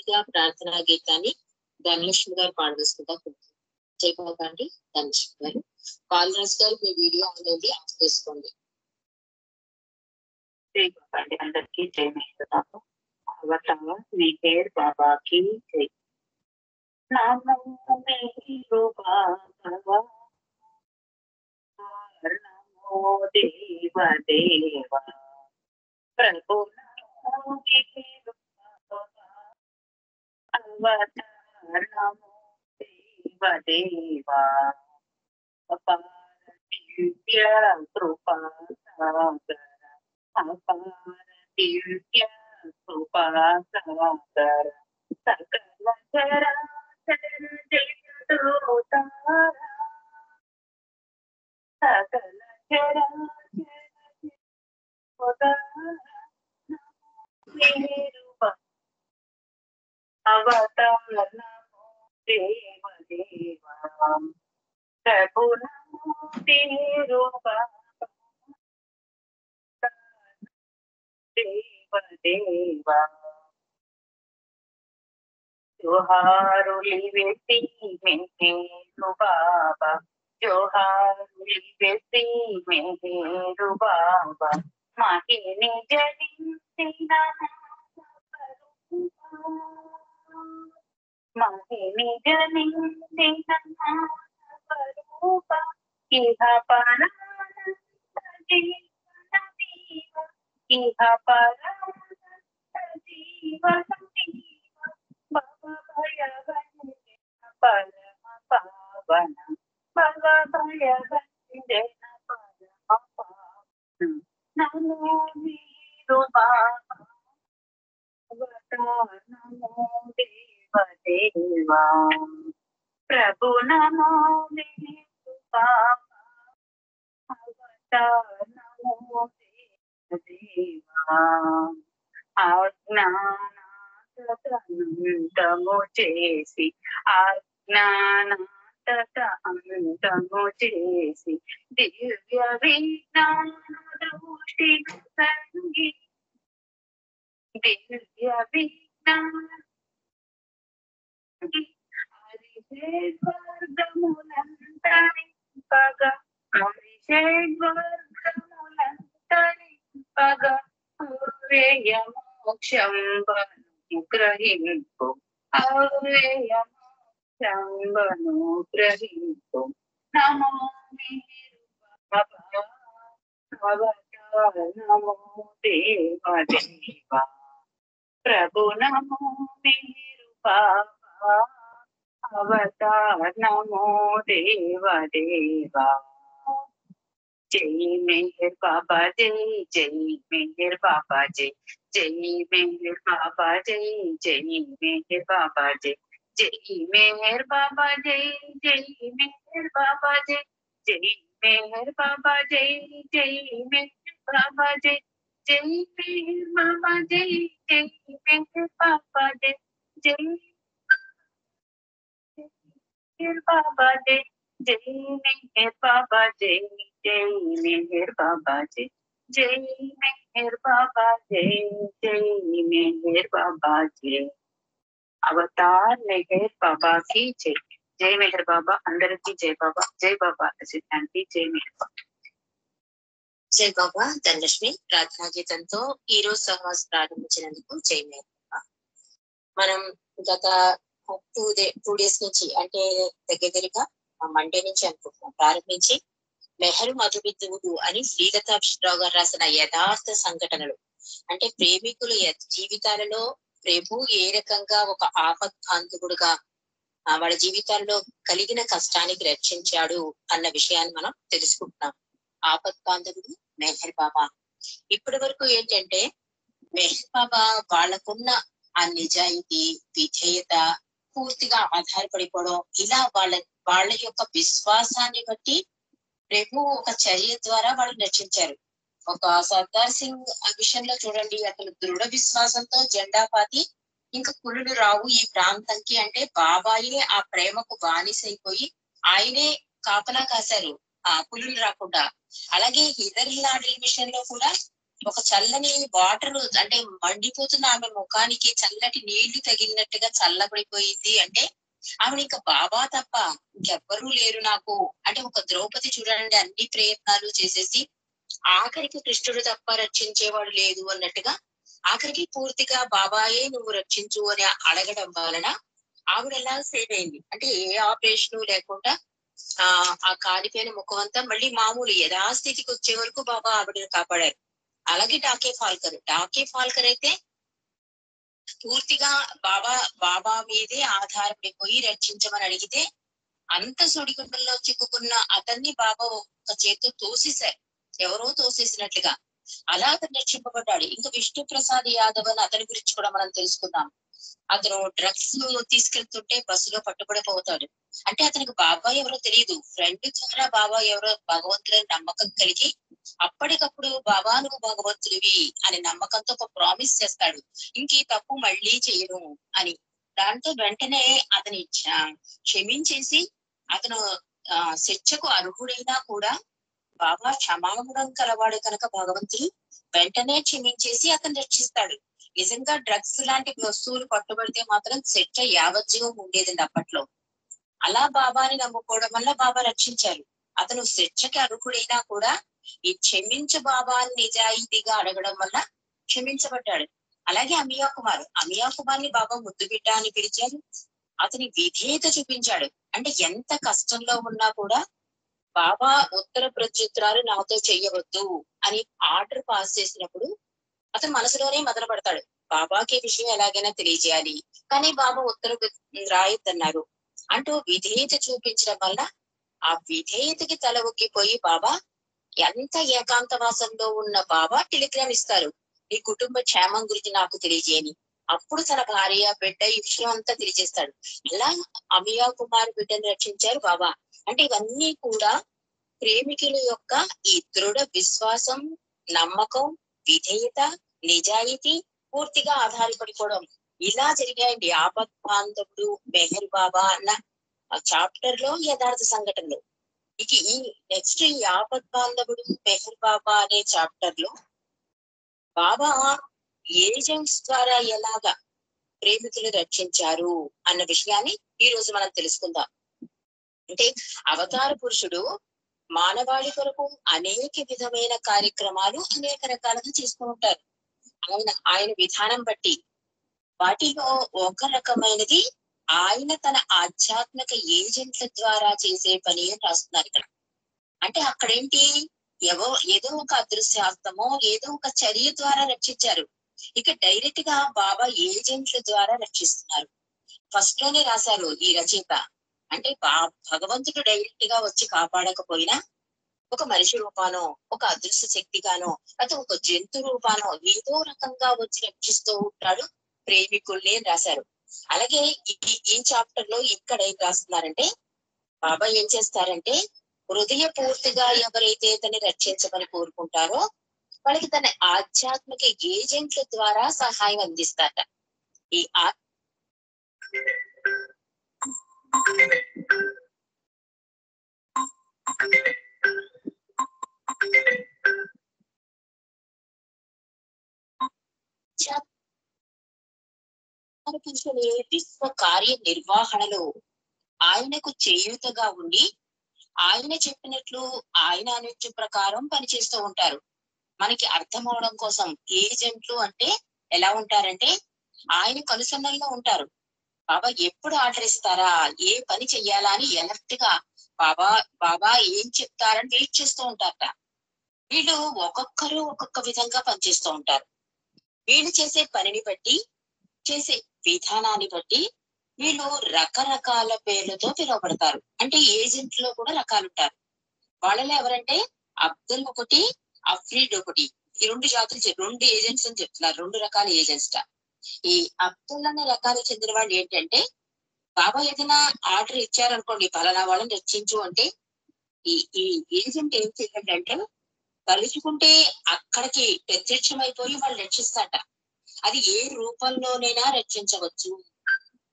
మొదటిగా ప్రార్థనా గీతాన్ని ధనలక్ష్మి గారు పాడవేసుకుంటా చేయకండి. ధనలక్ష్మి గారు, బాలరాజ్ గారు మీ వీడియో అనేది ఆఫ్ చేసుకోండి. చేయకండి. అందరికీ జై మేఘనాథం. అవతావ మెహర్ బాబాకి జై. నమో మెహరు బాబా, నమో దేవ దేవ, ప్రభు నమో మెహరు బాబా, అవతార నమో దేవ దేవ, అపార దివ్య కృపా సాగర, అపార దివ్య కృపా సాగర, సకల చరాచర జగదోతారా, సకల చరాచర జగదోతారా, మెహరు అవతార నమో దేవ దేవ, ప్రభు నమో మెహరు బాబా, దేవ దేవ. జోహారులి వేసి మెహరు బాబా, జోహారులి వేసి మెహరు బాబా, మహిని జనించిన మహిని జనించిన స్వరూప, ఇహ పరానంద జీవన నీవ, ఇహ పరానంద జీవన నీవ, భవ భయభంజన పరమ పావన, భవ భయభంజన పరమ పావన, నమో మెహరు బాబా, అవతార నమో దేవ దేవ, ప్రభు నమో మెహరు బాబా, అవతార నమో దేవ దేవ. అజ్ఞానాంతము చేసి, అజ్ఞానాంతము చేసి, దివ్య విజ్ఞాన దృష్టి సంగి, దివ్య విజ్ఞాన హరిషేద్వర్గములంతరింపగా, హరిషేద్వర్గములంతరింపగా, అవ్యయ మోక్షంబను గ్రహింపు, అవ్యయ మోక్షంబను గ్రహింపు, నమో మెహరు బాబా, అవతార నమో దేవ దేవ, ప్రభు నమో మెహరు బాబా, అవతార నమో దేవ దేవ. జై మెహర్ బాబా జై, జై మెహర్ బాబా జై, జై మెహర్ బాబా జై, జై మెహర్ బాబా జై, జై మెహర్ బాబా జై, జై మెహర్ బాబా జై, జై మెహర్ బాబా జై, జై మెహర్ బాబా జై, జై మెహర్ బాబా జై, జై మెహర్ బాబా జై, జై మెహర్ బాబా జై, జై మెహర్ బాబా జై, జై మెహర్ బాబా జై, జై మెహర్ బాబా జై, జై మెహర్ బాబా జై. అవతార్ మెహర్ బాబా కి జై. జై మెహర్ బాబా, అందరికీ జై బాబా. జై బాబా అసిద్ధాంతి, జై మెహర్ బాబా. జై బాబా. ధనలక్ష్మి ప్రార్థనా గీతంతో ఈ రోజు సహవాస్ ప్రారంభించినందుకు జై మెహర్ బాబా. మనం గత 2 days నుంచి, అంటే దగ్గరగా మండే నుంచి అనుకుంటున్నాం, ప్రారంభించి మెహరు మధుబిందువులు అని శ్రీలతారావు గారు రాసిన యథార్థ సంఘటనలు, అంటే ప్రేమికుల జీవితాలలో ప్రభు ఏ రకంగా ఒక ఆపత్కాంతకుడుగా వాళ్ళ జీవితాల్లో కలిగిన కష్టానికి రక్షించాడు అన్న విషయాన్ని మనం తెలుసుకుంటున్నాం. ఆపత్కాంతకుడు మెహర్ బాబా. ఇప్పటి వరకు ఏంటంటే మెహర్ బాబా వాళ్ళకున్న ఆ నిజాయితీ, విధేయత, పూర్తిగా ఆధారపడిపోవడం, ఇలా వాళ్ళ యొక్క విశ్వాసాన్ని బట్టి ప్రభు ఒక చర్య ద్వారా వాళ్ళని రక్షించారు. ఒక సర్దార్ సింగ్ విషయంలో చూడండి, అతను దృఢ విశ్వాసంతో జెండా పాతి ఇంకా పులులు రావు ఈ ప్రాంతంకి అంటే బాబాయే ఆ ప్రేమకు బానిసైపోయి ఆయనే కాపలా కాశారు ఆ పులులు రాకుండా. అలాగే హిదర్ లాడల్ విషయంలో కూడా ఒక చల్లని వాటర్ అంటే మండిపోతున్న ఆమె ముఖానికి చల్లటి నీళ్లు తగిలినట్టుగా చల్లబడిపోయింది. అంటే ఆమె ఇంకా బాబా తప్ప ఇంకెవ్వరూ లేరు నాకు. అంటే ఒక ద్రౌపది చూడండి, అన్ని ప్రయత్నాలు చేసేసి ఆఖరికి కృష్ణుడు తప్ప రక్షించేవాడు లేదు అన్నట్టుగా ఆఖరికి పూర్తిగా బాబాయే నువ్వు రక్షించు అని అడగడం వలన ఆవిడ ఎలా సేవ్ అయింది. అంటే ఏ ఆపరేషన్ లేకుండా ఆ కాలిపోయిన ముఖం అంతా మళ్ళీ మామూలు యథాస్థితికి వచ్చే వరకు బాబా ఆవిడని కాపాడారు. అలాగే డాకే ఫాల్కర్ అయితే పూర్తిగా బాబా మీదే ఆధారపడిపోయి రక్షించమని అడిగితే అంత సుడిగుండంలో చిక్కుకున్న అతన్ని బాబా ఒక చేతితో తోసేశారు, ఎవరో తోసేసినట్లుగా. అలా అతను రక్షింపబడ్డాడు. ఇంకా విష్ణు ప్రసాద్ యాదవ్ అని అతని గురించి కూడా మనం తెలుసుకుందాం. అతను డ్రగ్స్ తీసుకెళ్తుంటే బస్సులో పట్టుబడిపోతాడు. అంటే అతనికి బాబా ఎవరో తెలియదు, ఫ్రెండ్ ద్వారా బాబా ఎవరో భగవంతుడని నమ్మకం కలిగి అప్పటికప్పుడు బాబా నువ్వు భగవంతుడివి అని నమ్మకంతో ఒక ప్రామిస్ చేస్తాడు, ఇంక ఈ తప్పు మళ్ళీ చేయను అని. దాంతో వెంటనే అతని క్షమించేసి అతను శిక్షకు అర్హుడైనా కూడా బాబా క్షమాగుణం కలవాడు కనుక భగవంతుడు వెంటనే క్షమించేసి అతను రక్షిస్తాడు. నిజంగా డ్రగ్స్ లాంటి వస్తువులు పట్టుబడితే మాత్రం శిక్ష యావజ్జీవం ఉండేదండి అప్పట్లో. అలా బాబాని నమ్ముకోవడం వల్ల బాబా రక్షించారు. అతను శిక్షకి అర్హుడైనా కూడా ఈ క్షమించు బాబాని నిజాయితీగా అడగడం వల్ల క్షమించబడ్డాడు. అలాగే అమియా కుమార్ని బాబా ముద్దు బిడ్డ అని పిలిచారు. అతని విధేయత చూపించాడు. అంటే ఎంత కష్టంలో ఉన్నా కూడా బాబా ఉత్తర ప్రత్యుత్తరాలు నాతో చెయ్యవద్దు అని ఆర్డర్ పాస్ చేసినప్పుడు అతను మనసులోనే మొదలుపడతాడు, బాబాకి విషయం ఎలాగైనా తెలియజేయాలి, కానీ బాబా ఉత్తర రాయొద్దన్నారు అంటూ విధేయత చూపించడం వల్ల ఆ విధేయతకి తల ఒగ్గిపోయి బాబా ఎంత ఏకాంతవాసంలో ఉన్న బాబా టెలిగ్రామ్ ఇస్తారు, నీ కుటుంబ క్షేమం గురించి నాకు తెలియజేయని. అప్పుడు తన భార్య బిడ్డ ఈ విషయం అంతా తెలియజేస్తాడు. ఇలా అమియా కుమార్ బిడ్డను రక్షించారు బాబా. అంటే ఇవన్నీ కూడా ప్రేమికుల యొక్క ఈ దృఢ విశ్వాసం, నమ్మకం, విధేయత, నిజాయితీ పూర్తిగా ఆధారపడిపోవడం ఇలా జరిగాయండి. ఆపద్ బాంధవుడు మెహర్ బాబా అన్న చాప్టర్ లో యథార్థ సంఘటనలు. ఇక ఈ నెక్స్ట్ ఈ ఆపద్ బాంధవుడు మెహర్ బాబా అనే చాప్టర్ లో బాబా ఏజెంట్స్ ద్వారా ఎలాగా ప్రేమికులు రక్షించారు అన్న విషయాన్ని ఈ రోజు మనం తెలుసుకుందాం. అంటే అవతార పురుషుడు మానవాళి కొరకు అనేక విధమైన కార్యక్రమాలు అనేక రకాలుగా చేస్తూ ఉంటారు. ఆయన విధానం బట్టి వాటిలో ఒక రకమైనది ఆయన తన ఆధ్యాత్మిక ఏజెంట్ల ద్వారా చేసే పని అని రాస్తున్నారు ఇక్కడ. అంటే అక్కడేంటి, ఏదో ఒక అదృశ్యార్థమో ఏదో ఒక చర్య ద్వారా రక్షించారు. ఇక డైరెక్ట్ గా బాబా ఏజెంట్ల ద్వారా రక్షిస్తున్నారు. ఫస్ట్ లోనే రాశారు ఈ రచయిత. అంటే భగవంతుడు డైరెక్ట్ గా వచ్చి కాపాడకపోయినా ఒక మనిషి రూపానో, ఒక అదృశ్య శక్తిగానో, లేకపోతే ఒక జంతు రూపానో ఏదో రకంగా వచ్చి రక్షిస్తూ ఉంటాడు ప్రేమికుల్ని అని రాశారు. అలాగే ఈ చాప్టర్ లో ఇక్కడ ఏం రాస్తున్నారంటే బాబా ఏం చేస్తారంటే హృదయ పూర్తిగా ఎవరైతే తనని రక్షించమని కోరుకుంటారో వాళ్ళకి తన ఆధ్యాత్మిక ఏజెంట్ల ద్వారా సహాయం అందిస్తారట. ఈ పురుషుని విశ్వ కార్య నిర్వహణలో ఆయనకు చేయూతగా ఉండి ఆయన చెప్పినట్లు ఆయన అనుజ్ఞ ప్రకారం పనిచేస్తూ ఉంటారు. మనకి అర్థం అవడం కోసం ఏజెంట్లు అంటే ఎలా ఉంటారంటే ఆయన కనుసన్నల్లో ఉంటారు. బాబా ఎప్పుడు ఆర్డర్ ఇస్తారా, ఏ పని చెయ్యాలా అని ఎలర్ట్ గా బాబా ఏం చెప్తారని వెయిట్ చేస్తూ ఉంటారట. వీళ్ళు ఒక్కొక్కరు ఒక్కొక్క విధంగా పనిచేస్తూ ఉంటారు. వీళ్ళు చేసే పనిని బట్టి, చేసే విధానాన్ని బట్టి వీళ్ళు రకరకాల పేర్లతో పిలువబడతారు. అంటే ఏజెంట్ లో కూడా రకాలు ఉంటారు. వాళ్ళలో ఎవరంటే అబ్దుల్ ఒకటి, అఫ్రీడ్ ఒకటి, ఈ రెండు జాతులు రెండు ఏజెంట్స్ అని చెప్తున్నారు. రెండు రకాల ఏజెంట్స్. ఈ అబ్దుల్ అనే రకాలకు చెందిన వాళ్ళు ఏంటంటే బాబా ఏదైనా ఆర్డర్ ఇచ్చారనుకోండి, పలానా వాళ్ళని రక్షించు అంటే ఈ ఏజెంట్ ఏం చేయాలంటే అంటే తలుచుకుంటే అక్కడికి ప్రత్యక్షమైపోయి వాళ్ళు రక్షిస్తాట. అది ఏ రూపంలోనైనా రక్షించవచ్చు.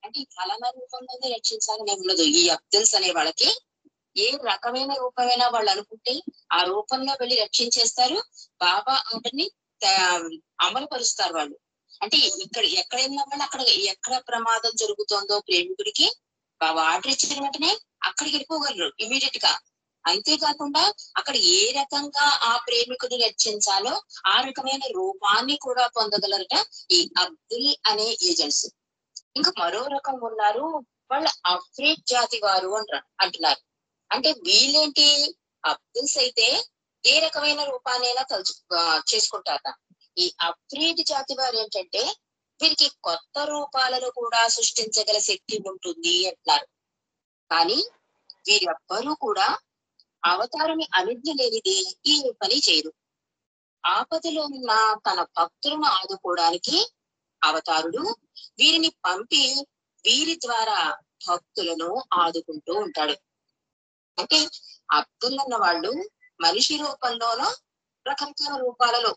అంటే ఈ ఫలానా రూపంలోనే రక్షించాలని ఉండదు. ఈ అబ్దుల్స్ అనే వాళ్ళకి ఏ రకమైన రూపమైనా వాళ్ళు అనుకుంటే ఆ రూపంలో వెళ్ళి రక్షించేస్తారు. బాబా ఆర్డర్ని అమలు పరుస్తారు వాళ్ళు. అంటే ఇక్కడ ఎక్కడైనా వాళ్ళు అక్కడ ఎక్కడ ప్రమాదం జరుగుతుందో ప్రేమికుడికి ఆర్డర్ ఇచ్చిన వెంటనే అక్కడికి వెళ్ళిపోగలరు ఇమీడియట్ గా. అంతేకాకుండా అక్కడ ఏ రకంగా ఆ ప్రేమికుడిని రక్షించాలో ఆ రకమైన రూపాన్ని కూడా పొందగలరట ఈ అబ్దుల్ అనే ఏజెంట్స్. ఇంకా మరో రకం ఉన్నారు, వాళ్ళు అఫ్రీడ్ జాతి వారు అంటున్నారు. అంటే వీళ్ళేంటి, అబ్దుల్స్ అయితే ఏ రకమైన రూపాన్నైనా చేసుకుంటారట. ఈ అఫ్రీడ్ జాతి వారు ఏంటంటే వీరికి కొత్త రూపాలను కూడా సృష్టించగల శక్తి ఉంటుంది అంటున్నారు. కానీ వీరెవ్వరూ కూడా అవతారని అనుజ్ఞ లేనిది ఈ పని చేయరు. ఆపదలో ఉన్న తన భక్తులను ఆదుకోవడానికి అవతారుడు వీరిని పంపి వీరి ద్వారా భక్తులను ఆదుకుంటూ ఉంటాడు. అంటే అబ్దుల్ అన్న వాళ్ళు మనిషి రూపంలోనో రకరకాల రూపాలలో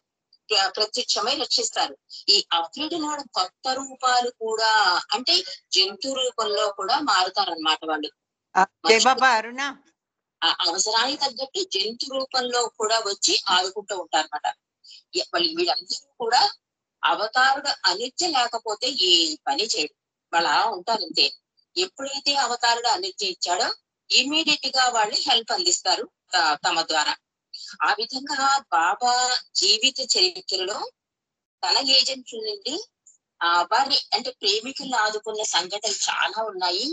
ప్రత్యక్షమై రక్షిస్తారు. ఈ అఫ్రీడ్ నాడు కొత్త రూపాలు కూడా, అంటే జంతు రూపంలో కూడా మారుతారన్నమాట వాళ్ళు. ఆ అవసరానికి తగ్గట్టు జంతు రూపంలో కూడా వచ్చి ఆదుకుంటూ ఉంటారన్నమాట. వీళ్ళందరూ కూడా అవతారుడు అనుజ్ఞ లేకపోతే ఏ పని చేయడు, వాళ్ళ ఉంటారంతే. ఎప్పుడైతే అవతారుడు అనుజ్ఞ ఇచ్చాడో ఇమీడియట్ గా వాళ్ళు హెల్ప్ అందిస్తారు తమ ద్వారా. ఆ విధంగా బాబా జీవిత చరిత్రలో తన ఏజెంట్ల నుండి వారిని అంటే ప్రేమికులను ఆదుకున్న సంఘటనలు చాలా ఉన్నాయి.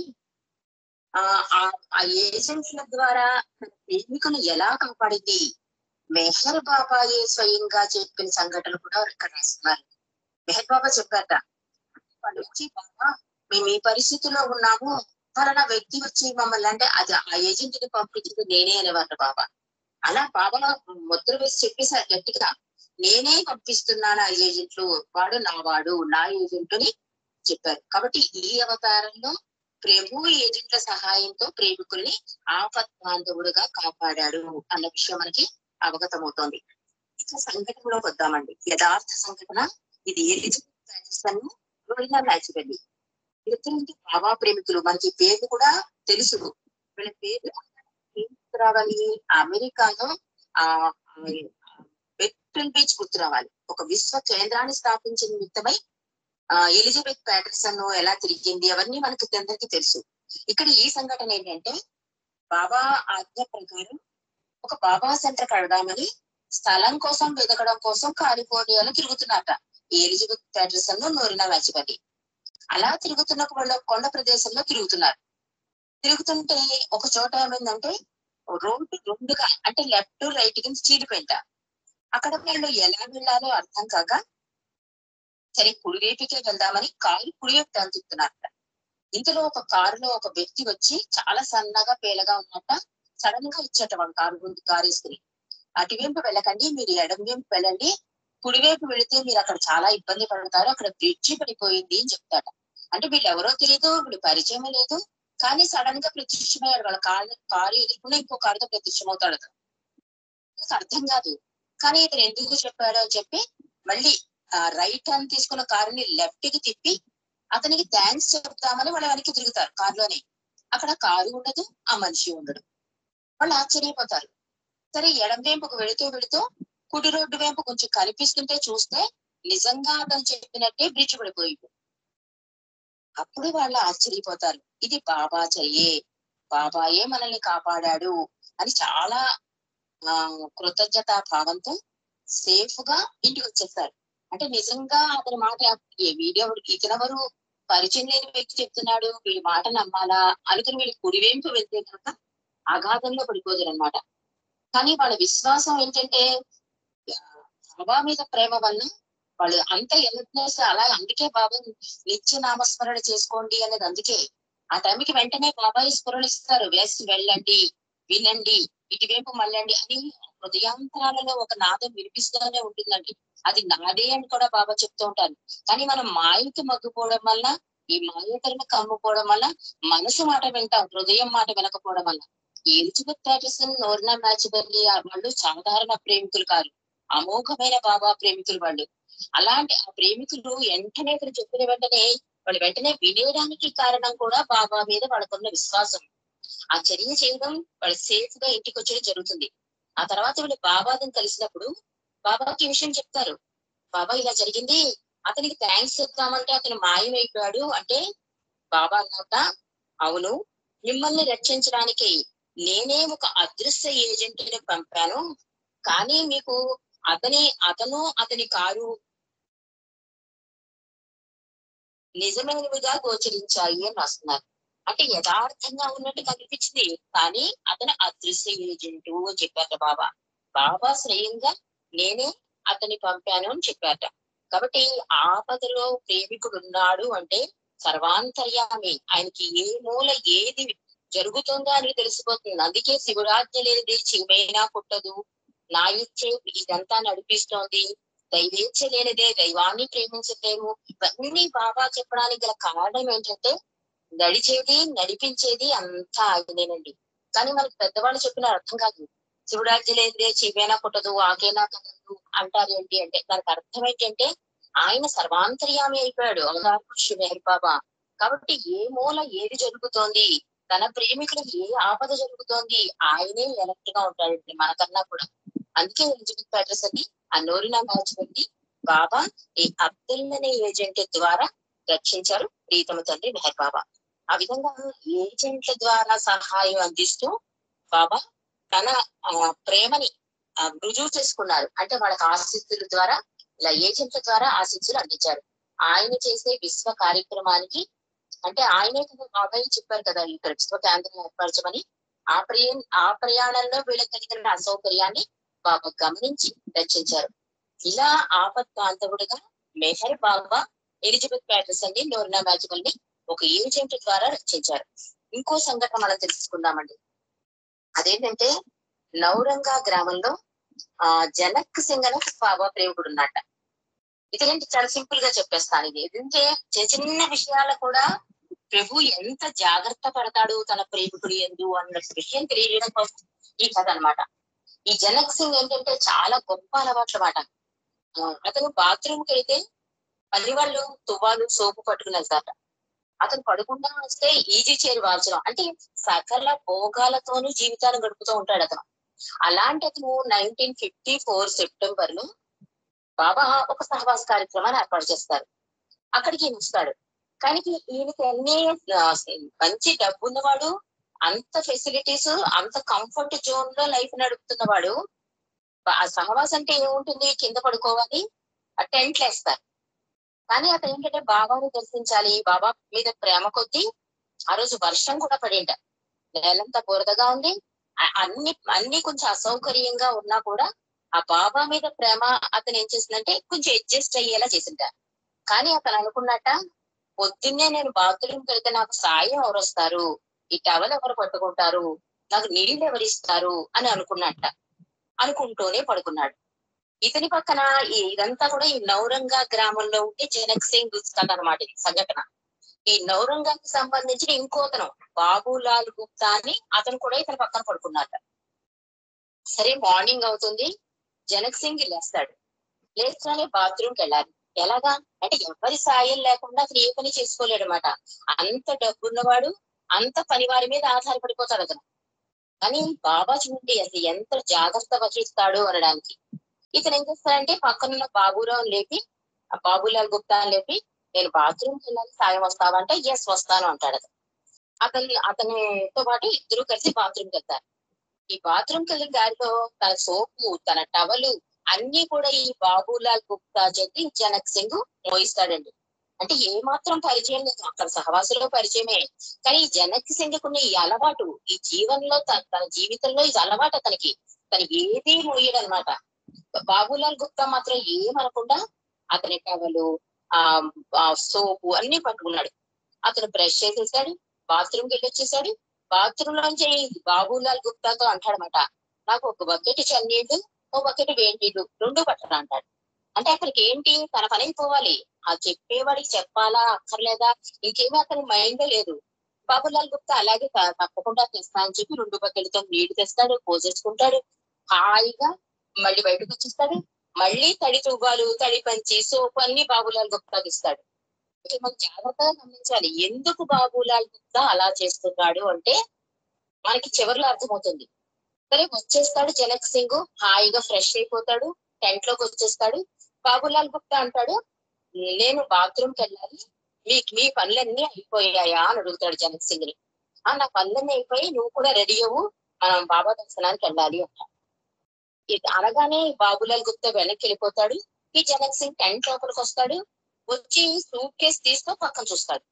ఆ ఏజెంట్ల ద్వారా ప్రేమికులు ఎలా కాపాడింది మెహర్ బాబాయే స్వయంగా చెప్పిన సంఘటనలు కూడా ఇక్కడ రాస్తున్నారు. మెహర్ బాబా చెప్పారట, వాళ్ళు వచ్చి బాబా మేము ఈ పరిస్థితిలో ఉన్నాము, ఫలానా వ్యక్తి వచ్చి మమ్మల్ని, అంటే అది ఆ ఏజెంట్ ని పంపించింది నేనే అనేవారు బాబా. అలా బాబా ముద్ర వేసి చెప్పేశారు గట్టిగా, నేనే పంపిస్తున్నాను ఆ ఏజెంట్లు, వాడు నా ఏజెంట్ అని చెప్పారు. కాబట్టి ఈ అవతారంలో ప్రభు ఏజెంట్ల సహాయంతో ప్రేమికుల్ని ఆపద్బాంధవుడుగా కాపాడాడు అన్న విషయం మనకి అవగతమవుతోంది. ఇక సంఘటనలోకి వద్దామండి. యథార్థ సంఘటన ఇది. మ్యాచ్బెల్లి వీళ్ళిద్దరు బాబా ప్రేమికులు. మనకి పేర్లు కూడా తెలుసు. వీళ్ళ పేర్లు రావాలి, అమెరికాలో బెట్టిల్ బీచ్ గుర్తు రావాలి. ఒక విశ్వ కేంద్రాన్ని స్థాపించిన నిమిత్తమై ఎలిజబెత్ ప్యాటర్సన్ ఎలా తిరిగింది అవన్నీ మనకి అందరికీ తెలుసు. ఇక్కడ ఈ సంఘటన ఏంటంటే బాబా ఆజ్ఞ ప్రకారం ఒక బాబా సెంటర్ కడదామని స్థలం కోసం వెతకడం కోసం కాలిఫోర్నియాలో తిరుగుతున్నారట ఈ ఎలిజబెత్ ప్యాటర్సన్ నోరినా మ్యాచ్బెల్లి. అలా తిరుగుతున్నప్పుడు వాళ్ళ కొండ ప్రదేశంలో తిరుగుతుంటే ఒక చోట ఏమైందంటే రోడ్డు రెండుగా, అంటే లెఫ్ట్ రైట్ కింద చీలిపోయింట. అక్కడ వాళ్ళు ఎలా వెళ్ళాలో అర్థం కాక సరే కుడివైపుకే వెళ్దామని కారు కుడివైపు తిప్పుతున్నారట. ఇంతలో ఒక కారులో ఒక వ్యక్తి వచ్చి చాలా సన్నగా పేలగా ఉన్నట్ట సడన్ గా ఇచ్చేట వాళ్ళ కారు వేసుకుని, అటువైపు వెళ్ళకండి, మీరు ఎడమవైపు వెళ్ళండి, కుడివైపు వెళితే మీరు అక్కడ చాలా ఇబ్బంది పడతారు, అక్కడ బ్రిడ్జి పడిపోయింది అని చెప్తాట. అంటే వీళ్ళు ఎవరో తెలియదు, వీళ్ళు పరిచయం లేదు, కానీ సడన్ గా ప్రత్యక్షమయ్యాడు. వాళ్ళ కారు ఎదుర్కొన్న ఇంకో కారుతో ప్రత్యక్షమవుతాడు. అర్థం కాదు, కానీ ఇతను ఎందుకు చెప్పాడో అని చెప్పి మళ్ళీ రైట్ టర్న్ తీసుకున్న కారుని లెఫ్ట్ కి తిప్పి అతనికి థ్యాంక్స్ చెప్తామని వాళ్ళు వెనక్కి తిరుగుతారు కారులోనే. అక్కడ కారు ఉండదు, ఆ మనిషి ఉండడు. వాళ్ళు ఆశ్చర్యపోతారు. సరే ఎడం వైపుకు వెళుతూ కుడి రోడ్డు వైపు కొంచెం కనిపిస్తుంటే చూస్తే నిజంగా అతను చెప్పినట్టే బ్రిడ్జ్ పడిపోయింది. అప్పుడు వాళ్ళు ఆశ్చర్యపోతారు, ఇది బాబా చర్యే, బాబాయే మనల్ని కాపాడాడు అని చాలా కృతజ్ఞతా భావంతో సేఫ్ గా ఇంటికి వచ్చేస్తారు. అంటే నిజంగా అతని మాట ఇతనెవరు పరిచయం లేని వ్యక్తి చెప్తున్నాడు, వీడి మాట నమ్మాలా అనుకుని వీళ్ళు కుడివైపు వెళ్తే కనుక అగాధంలో పడిపోతారు అనమాట. కానీ వాళ్ళ విశ్వాసం ఏంటంటే బాబా మీద ప్రేమ వల్ల వాళ్ళు అంత ఎలర్ట్నెస్ అలా. అందుకే బాబా నిత్య నామస్మరణ చేసుకోండి అనేది. అందుకే ఆ టైంకి వెంటనే బాబాయ్ స్ఫురణిస్తారు, వేసి వెళ్ళండి, వినండి, ఇటువైపు మళ్ళండి అని హృదయాంతరాలలో ఒక నాదం వినిపిస్తూనే ఉంటుందండి. అది నాదే అని కూడా బాబా చెప్తూ ఉంటారు. కానీ మనం మాయకి మగ్గిపోవడం వల్ల, ఈ మాయతలను కమ్ముకోవడం వల్ల మనసు మాట వింటాం, హృదయం మాట వినకపోవడం వల్ల. ఎలిజబెత్ ప్యాటర్సన్ నోరినా మ్యాచ్బెల్లి వాళ్ళు సాధారణ ప్రేమికులు కాదు, అమోఘమైన బాబా ప్రేమికులు వాళ్ళు. అలాంటి ఆ ప్రేమికులు వెంటనే ఇక్కడ చెప్పిన వెంటనే వాళ్ళు వెంటనే వినేయడానికి కారణం కూడా బాబా మీద వాళ్ళకున్న విశ్వాసం. ఆ చర్య చేయడం వాళ్ళు సేఫ్ గా ఇంటికి వచ్చేది జరుగుతుంది. ఆ తర్వాత వీళ్ళు బాబాని కలిసినప్పుడు బాబాకి ఈ విషయం చెప్తారు, బాబా ఇలా జరిగింది, అతనికి థ్యాంక్స్ చెప్తామంటే అతను మాయమైపోయాడు అంటే బాబా అన్నట, అవును, మిమ్మల్ని రక్షించడానికి నేనే ఒక అదృశ్య ఏజెంట్ ని పంపాను, కానీ మీకు అతను అతని కారు నిజమైనవిగా గోచరించాయి అని రాస్తున్నారు. అంటే యథార్థంగా ఉన్నట్టు కనిపించింది, కానీ అతను అదృశ్య ఏజెంటు అని చెప్పారట బాబా. బాబా స్వయంగా నేనే అతన్ని పంపాను అని చెప్పారట. కాబట్టి ఆపదలో ప్రేమికుడు ఉన్నాడు అంటే సర్వాంతర్యామి, ఆయనకి ఏ మూల ఏది జరుగుతుందో అని తెలిసిపోతుంది. అందుకే శివరాజ్ఞ లేనిది చీమైనా పుట్టదు, నా ఇచ్చే ఇదంతా నడిపిస్తోంది, దైవేచ్ఛ లేనిదే దైవాన్ని ప్రేమించలేము. ఇవన్నీ బాబా చెప్పడానికి గల కారణం ఏంటంటే నడిపించేది అంతా ఆయనేనండి. కానీ మనకి పెద్దవాళ్ళు చెప్పిన అర్థం కాదు. శివరాజ్ఞ లేనిదే చీమైనా పుట్టదు, ఆకేనా కదదు అంటారు ఏంటి అంటే దానికి అర్థం ఏంటంటే ఆయన సర్వాంతర్యామి అయిపోయాడు అవతార పురుషుడు మెహర్ బాబా. కాబట్టి ఏ మూల ఏది జరుగుతోంది, తన ప్రేమికులకు ఏ ఆపద జరుగుతోంది, ఆయనే ఎలక్ట్ గా ఉంటాడండి మనకన్నా కూడా. అందుకే ఎలిజబెత్ ప్యాటర్సన్ ని ఆ నోరినా మ్యాచ్ పెట్టి బాబా ఈ అబ్దుల్ అనే ఏజెంట్ ద్వారా రక్షించారు ప్రీతమ తండ్రి మెహర్ బాబా. ఆ విధంగా ఏజెంట్ల ద్వారా సహాయం అందిస్తూ బాబా తన ప్రేమని రుజువు చేసుకున్నారు. అంటే వాళ్ళకి ఆశీస్సుల ద్వారా, ఇలా ఏజెంట్ల ద్వారా ఆశీస్సులు అందించారు. ఆయన చేసే విశ్వ కార్యక్రమానికి అంటే ఆయనే కదా బాబాయ్ చెప్పారు కదా ఇక్కడ విశ్వ కేంద్రం ఏర్పరచమని. ఆ ప్రయాణంలో వీళ్ళకి కలిగిన అసౌకర్యాన్ని బాబా గమనించి రక్షించారు. ఇలా ఆపత్కాంతవుడిగా మెహర్ బాబా ఎలిజబెత్ ప్యాటర్సన్ ని నోరినా మ్యాజికల్ ని ఒక ఏజెంట్ ద్వారా రక్షించారు. ఇంకో సంఘటన మనం తెలుసుకుందామండి. అదేంటంటే నౌరంగా గ్రామంలో జనక్ సింగ్ అనే బాబా ప్రేమికుడు ఉన్నట్ట. ఇదేంటి చాలా సింపుల్ గా చెప్పేస్తాను. ఇది ఏంటంటే చిన్న చిన్న విషయాలు కూడా ప్రభు ఎంత జాగ్రత్త పడతాడు తన ప్రేమికుడు ఎందు అన్న విషయం తెలియడం కోసం ఈ కథ అనమాట. ఈ జనక్ సింగ్ ఏంటంటే చాలా గొప్ప అలవాట్ల మాట. అతను బాత్రూమ్ కి అయితే పని వాళ్ళు తువ్వాలు సోపు పట్టుకుని వెళ్తారట. అతను పడుకుండా వస్తే ఈజీ చైర్ వాల్చడం అంటే సకల భోగాలతోనూ జీవితాన్ని గడుపుతూ ఉంటాడు అతను. అలాంటి అతను 1954 సెప్టెంబర్ లో బాబా ఒక సహవాస కార్యక్రమాన్ని ఏర్పాటు చేస్తారు. అక్కడికి ఈయన వస్తాడు. కానీ ఈయనకి అన్ని మంచి డబ్బు ఉన్నవాడు, అంత ఫెసిలిటీస్, అంత కంఫర్ట్ జోన్ లో లైఫ్ నడుపుతున్నవాడు. ఆ సహవాసం అంటే ఏముంటుంది, కింద పడుకోవాలి, ఆ టెంట్లు వేస్తారు. కానీ అతను ఏంటంటే బాబాని దర్శించాలి, బాబా మీద ప్రేమ కొద్దీ ఆ రోజు వర్షం కూడా పడింట, నేలంతా బురదగా ఉంది, అన్ని కొంచెం అసౌకర్యంగా ఉన్నా కూడా ఆ బాబా మీద ప్రేమ అతను ఏం చేసిందంటే కొంచెం అడ్జస్ట్ అయ్యేలా చేసింట. కానీ అతను అనుకున్నట్ట, పొద్దున్నే నేను బాత్రూమ్కి వెళ్తే నాకు సాయం ఎవరు వస్తారు, ఈ టవల్ ఎవరు పట్టుకుంటారు, నాకు నీళ్ళు ఎవరిస్తారు అని అనుకుంటూనే పడుకున్నాడు. ఇతని పక్కన ఇదంతా కూడా ఈ నౌరంగా గ్రామంలో ఉంటే జనక్ సింగ్ కథ అనమాట ఈ సంఘటన. ఈ నౌరంగాకి సంబంధించిన ఇంకోతను బాబులాల్ గుప్తా అని అతను కూడా ఇతని పక్కన పడుకున్నాడు. సరే మార్నింగ్ అవుతుంది, జనక్ సింగ్ లేస్తాడు. లేస్తూనే బాత్రూమ్కి వెళ్ళాలి. ఎలాగా అంటే ఎవరి సాయం లేకుండా అతను ఏ పని చేసుకోలేడు అనమాట. అంత డబ్బున్నవాడు, అంత పని వారి మీద ఆధారపడిపోతాడు అతను. కానీ బాబా చూడండి అసలు ఎంత జాగ్రత్త వహిస్తాడు అనడానికి. ఇతను ఏం చేస్తాడంటే పక్కనున్న బాబురావు లేపి, ఆ బాబులాల్ గుప్తా లేపి, నేను బాత్రూమ్కి వెళ్ళాలి, సాయం వస్తావా అంటే ఎస్ వస్తాను అంటాడు. అతనితో పాటు ఇద్దరు కలిసి బాత్రూమ్కి వెళ్తారు. ఈ బాత్రూమ్కి వెళ్ళిన దారిలో తన సోపు, తన టవలు అన్ని కూడా ఈ బాబులాల్ గుప్తా చెప్పి జనక్ సింగ్ మోయిస్తాడండి. అంటే ఏ మాత్రం పరిచయం లేదు, అక్కడ సహవాసులో పరిచయమే. కానీ ఈ జనక్ సింగ్ కున్న ఈ అలవాటు, ఈ జీవనంలో తన జీవితంలో ఇది అలవాటు అతనికి. తను ఏది మోయడు అనమాట. బాబులాల్ గుప్తా మాత్రం ఏమనకుండా అతని టవలు, సోపు అన్ని పట్టుకున్నాడు. అతను బ్రష్ చేసేసాడు, బాత్రూమ్కి వెళ్ళి వచ్చేసాడు. బాత్రూమ్ లోంచి బాబులాల్ గుప్తాతో అంటాడనమాట, నాకు ఒక బకెట్ చన్నీళ్ళు, ఓ బకెట్ వేడి నీళ్ళు 2 పట్టరా అంటాడు. అంటే అక్కడికి ఏంటి, తన పని అయిపోవాలి, ఆ చెప్పేవాడికి చెప్పాలా అక్కర్లేదా ఇంకేమీ అతని మైండ్ లో లేదు. బాబులాల్ గుప్తా అలాగే తప్పకుండా తెస్తా అని చెప్పి 2 బకెట్లతో నీళ్లు తెస్తాడు, పోసేసుకుంటాడు, హాయిగా మళ్ళీ బయటకు వచ్చేస్తాడు. మళ్ళీ తడి తువ్వాలు, తడి పంచి, సోపు అన్ని బాబులాల్ గుప్తాకి ఇస్తాడు. మనం జాగ్రత్తగా గమనించాలి, ఎందుకు బాబులాల్ గుప్తా అలా చేస్తున్నాడు అంటే మనకి చివరిలో అర్థమవుతుంది. సరే వచ్చేస్తాడు జనక్ సింగ్, హాయిగా ఫ్రెష్ అయిపోతాడు, టెంట్ లోకి వచ్చేస్తాడు. బాబులాల్ గుప్తా అంటాడు, నేను బాత్రూమ్కి వెళ్ళాలి, మీ పనులన్నీ అయిపోయాయా అని అడుగుతాడు జనక్ సింగ్ ని. నా పనులన్నీ అయిపోయి, నువ్వు కూడా రెడీ అవ్వు, మనం బాబా దర్శనానికి వెళ్ళాలి అంటాడు. ఇది అనగానే బాబులాల్ గుప్తా వెనక్కి వెళ్ళిపోతాడు. ఈ జనక్ సింగ్ టెంట్ లోపలికి వస్తాడు, వచ్చి సూట్ కేసు తీస్తూ పక్కన చూస్తాడు.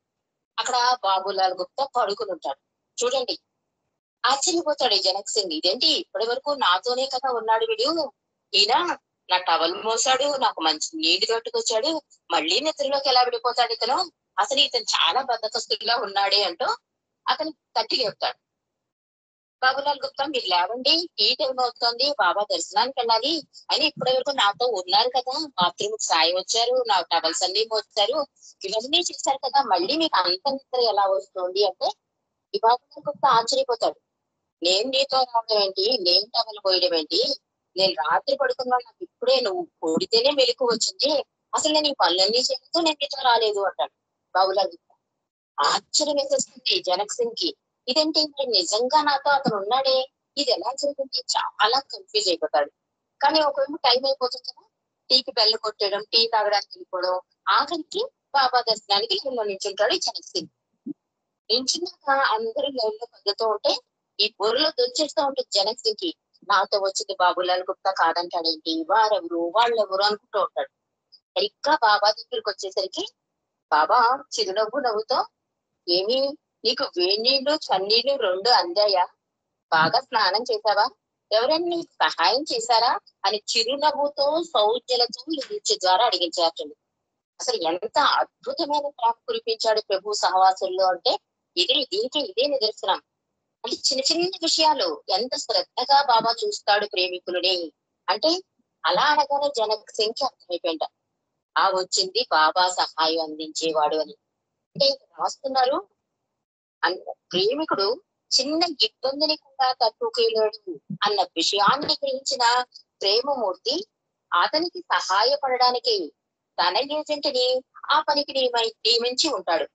అక్కడ బాబులాల్ గుప్తా పడుకుని ఉంటాడు. చూడండి, ఆశ్చర్యపోతాడు ఈ జనక్ సింగ్. ఇదేంటి, ఇప్పటి వరకు నాతోనే కదా ఉన్నాడు వీడు, ఈయన నా టవల్ మోసాడు, నాకు మంచి నీళ్లు తోట్టుకొచ్చాడు, మళ్ళీ నిద్రలోకి ఎలా విడిపోతాడు ఇతను, అసలు ఇతను చాలా బద్దకస్తుడిగా ఉన్నాడే అంటూ అతను తట్టి లేపుతాడు. బాబులాల్ గుప్తా, మీరు లేవండి, ఈ టైం అవుతోంది, బాబా దర్శనానికి వెళ్ళాలి అని ఇప్పటి వరకు నాతో ఉన్నారు కదా, బాత్రూమ్ సాయం వచ్చారు, నా టవల్స్ అన్ని మోస్తారు, ఇవన్నీ చేశారు కదా, మళ్ళీ మీకు అంత నిద్ర ఎలా వస్తుంది అంటే ఈ బాబులాల్ గుప్తా ఆశ్చర్యపోతాడు. నేను నీతో రావడం ఏంటి, నేను టవల్ పోయడం ఏంటి, నేను రాత్రి పడుకున్నాను, నాకు ఇప్పుడే నువ్వు కొడితేనే మెలకు వచ్చింది, అసలు నేను ఈ పనులన్నీ చేస్తూ నేను నీతో రాలేదు అంటాడు బాబులాల్ గుప్తా. ఆశ్చర్యం వేసేస్తుంది జనక్ సింగ్ కి. ఇదేంటి, మరి నిజంగా నాతో అతను ఉన్నాడే, ఇది ఎలా జరిగింది, చాలా కన్ఫ్యూజ్ అయిపోతాడు. కానీ ఒకవేళ టైం అయిపోతుంది కదా, టీకి బెల్ల కొట్టడం, టీ తాగడానికి వెళ్ళిపోవడం, ఆఖరికి బాబా దర్శనానికి లైన్లో నిల్చుంటాడు ఈ జనక్ సింగ్. నిల్చున్నాక అందరూ లైన్ లో పద్ధతో ఉంటే ఈ బుర్రలో దొచ్చేస్తూ ఉంటుంది జనక్ సింగ్ కి, నాతో వచ్చింది బాబులాల్ గుప్తా కాదంటాడేంటి, వారెవరు వాళ్ళెవరు అనుకుంటూ ఉంటాడు. సరిగ్గా బాబా దగ్గరికి వచ్చేసరికి బాబా చిరునవ్వు నవ్వుతో, ఏమి, నీకు వేడి నీళ్లు చన్నీళ్లు రెండు అందాయా, బాగా స్నానం చేశావా, ఎవరైనా నీకు సహాయం చేశారా అని చిరునవ్వుతో సౌజ్ఞలతో నృత్య ద్వారా అడిగించారు. అసలు ఎంత అద్భుతమైన ప్రేమ కురిపించాడు ప్రభు సహవాసుల్లో అంటే దీనికి ఇదే నిదర్శనం. అంటే చిన్న చిన్న విషయాలు ఎంత శ్రద్ధగా బాబా చూస్తాడు ప్రేమికులని అంటే, అలా అనగానే జనక్ సింగ్ కి అర్థమైపోయింట, వచ్చింది బాబా సహాయం అందించేవాడు అని. అంటే రాస్తున్నారు, ప్రేమికుడు చిన్న ఇబ్బందిని కూడా తట్టుకోలేడు అన్న విషయాన్ని గ్రహించిన ప్రేమమూర్తి అతనికి సహాయపడడానికి తన ఏజెంట్ ని ఆ పనికి నియమించి ఉంటాడు.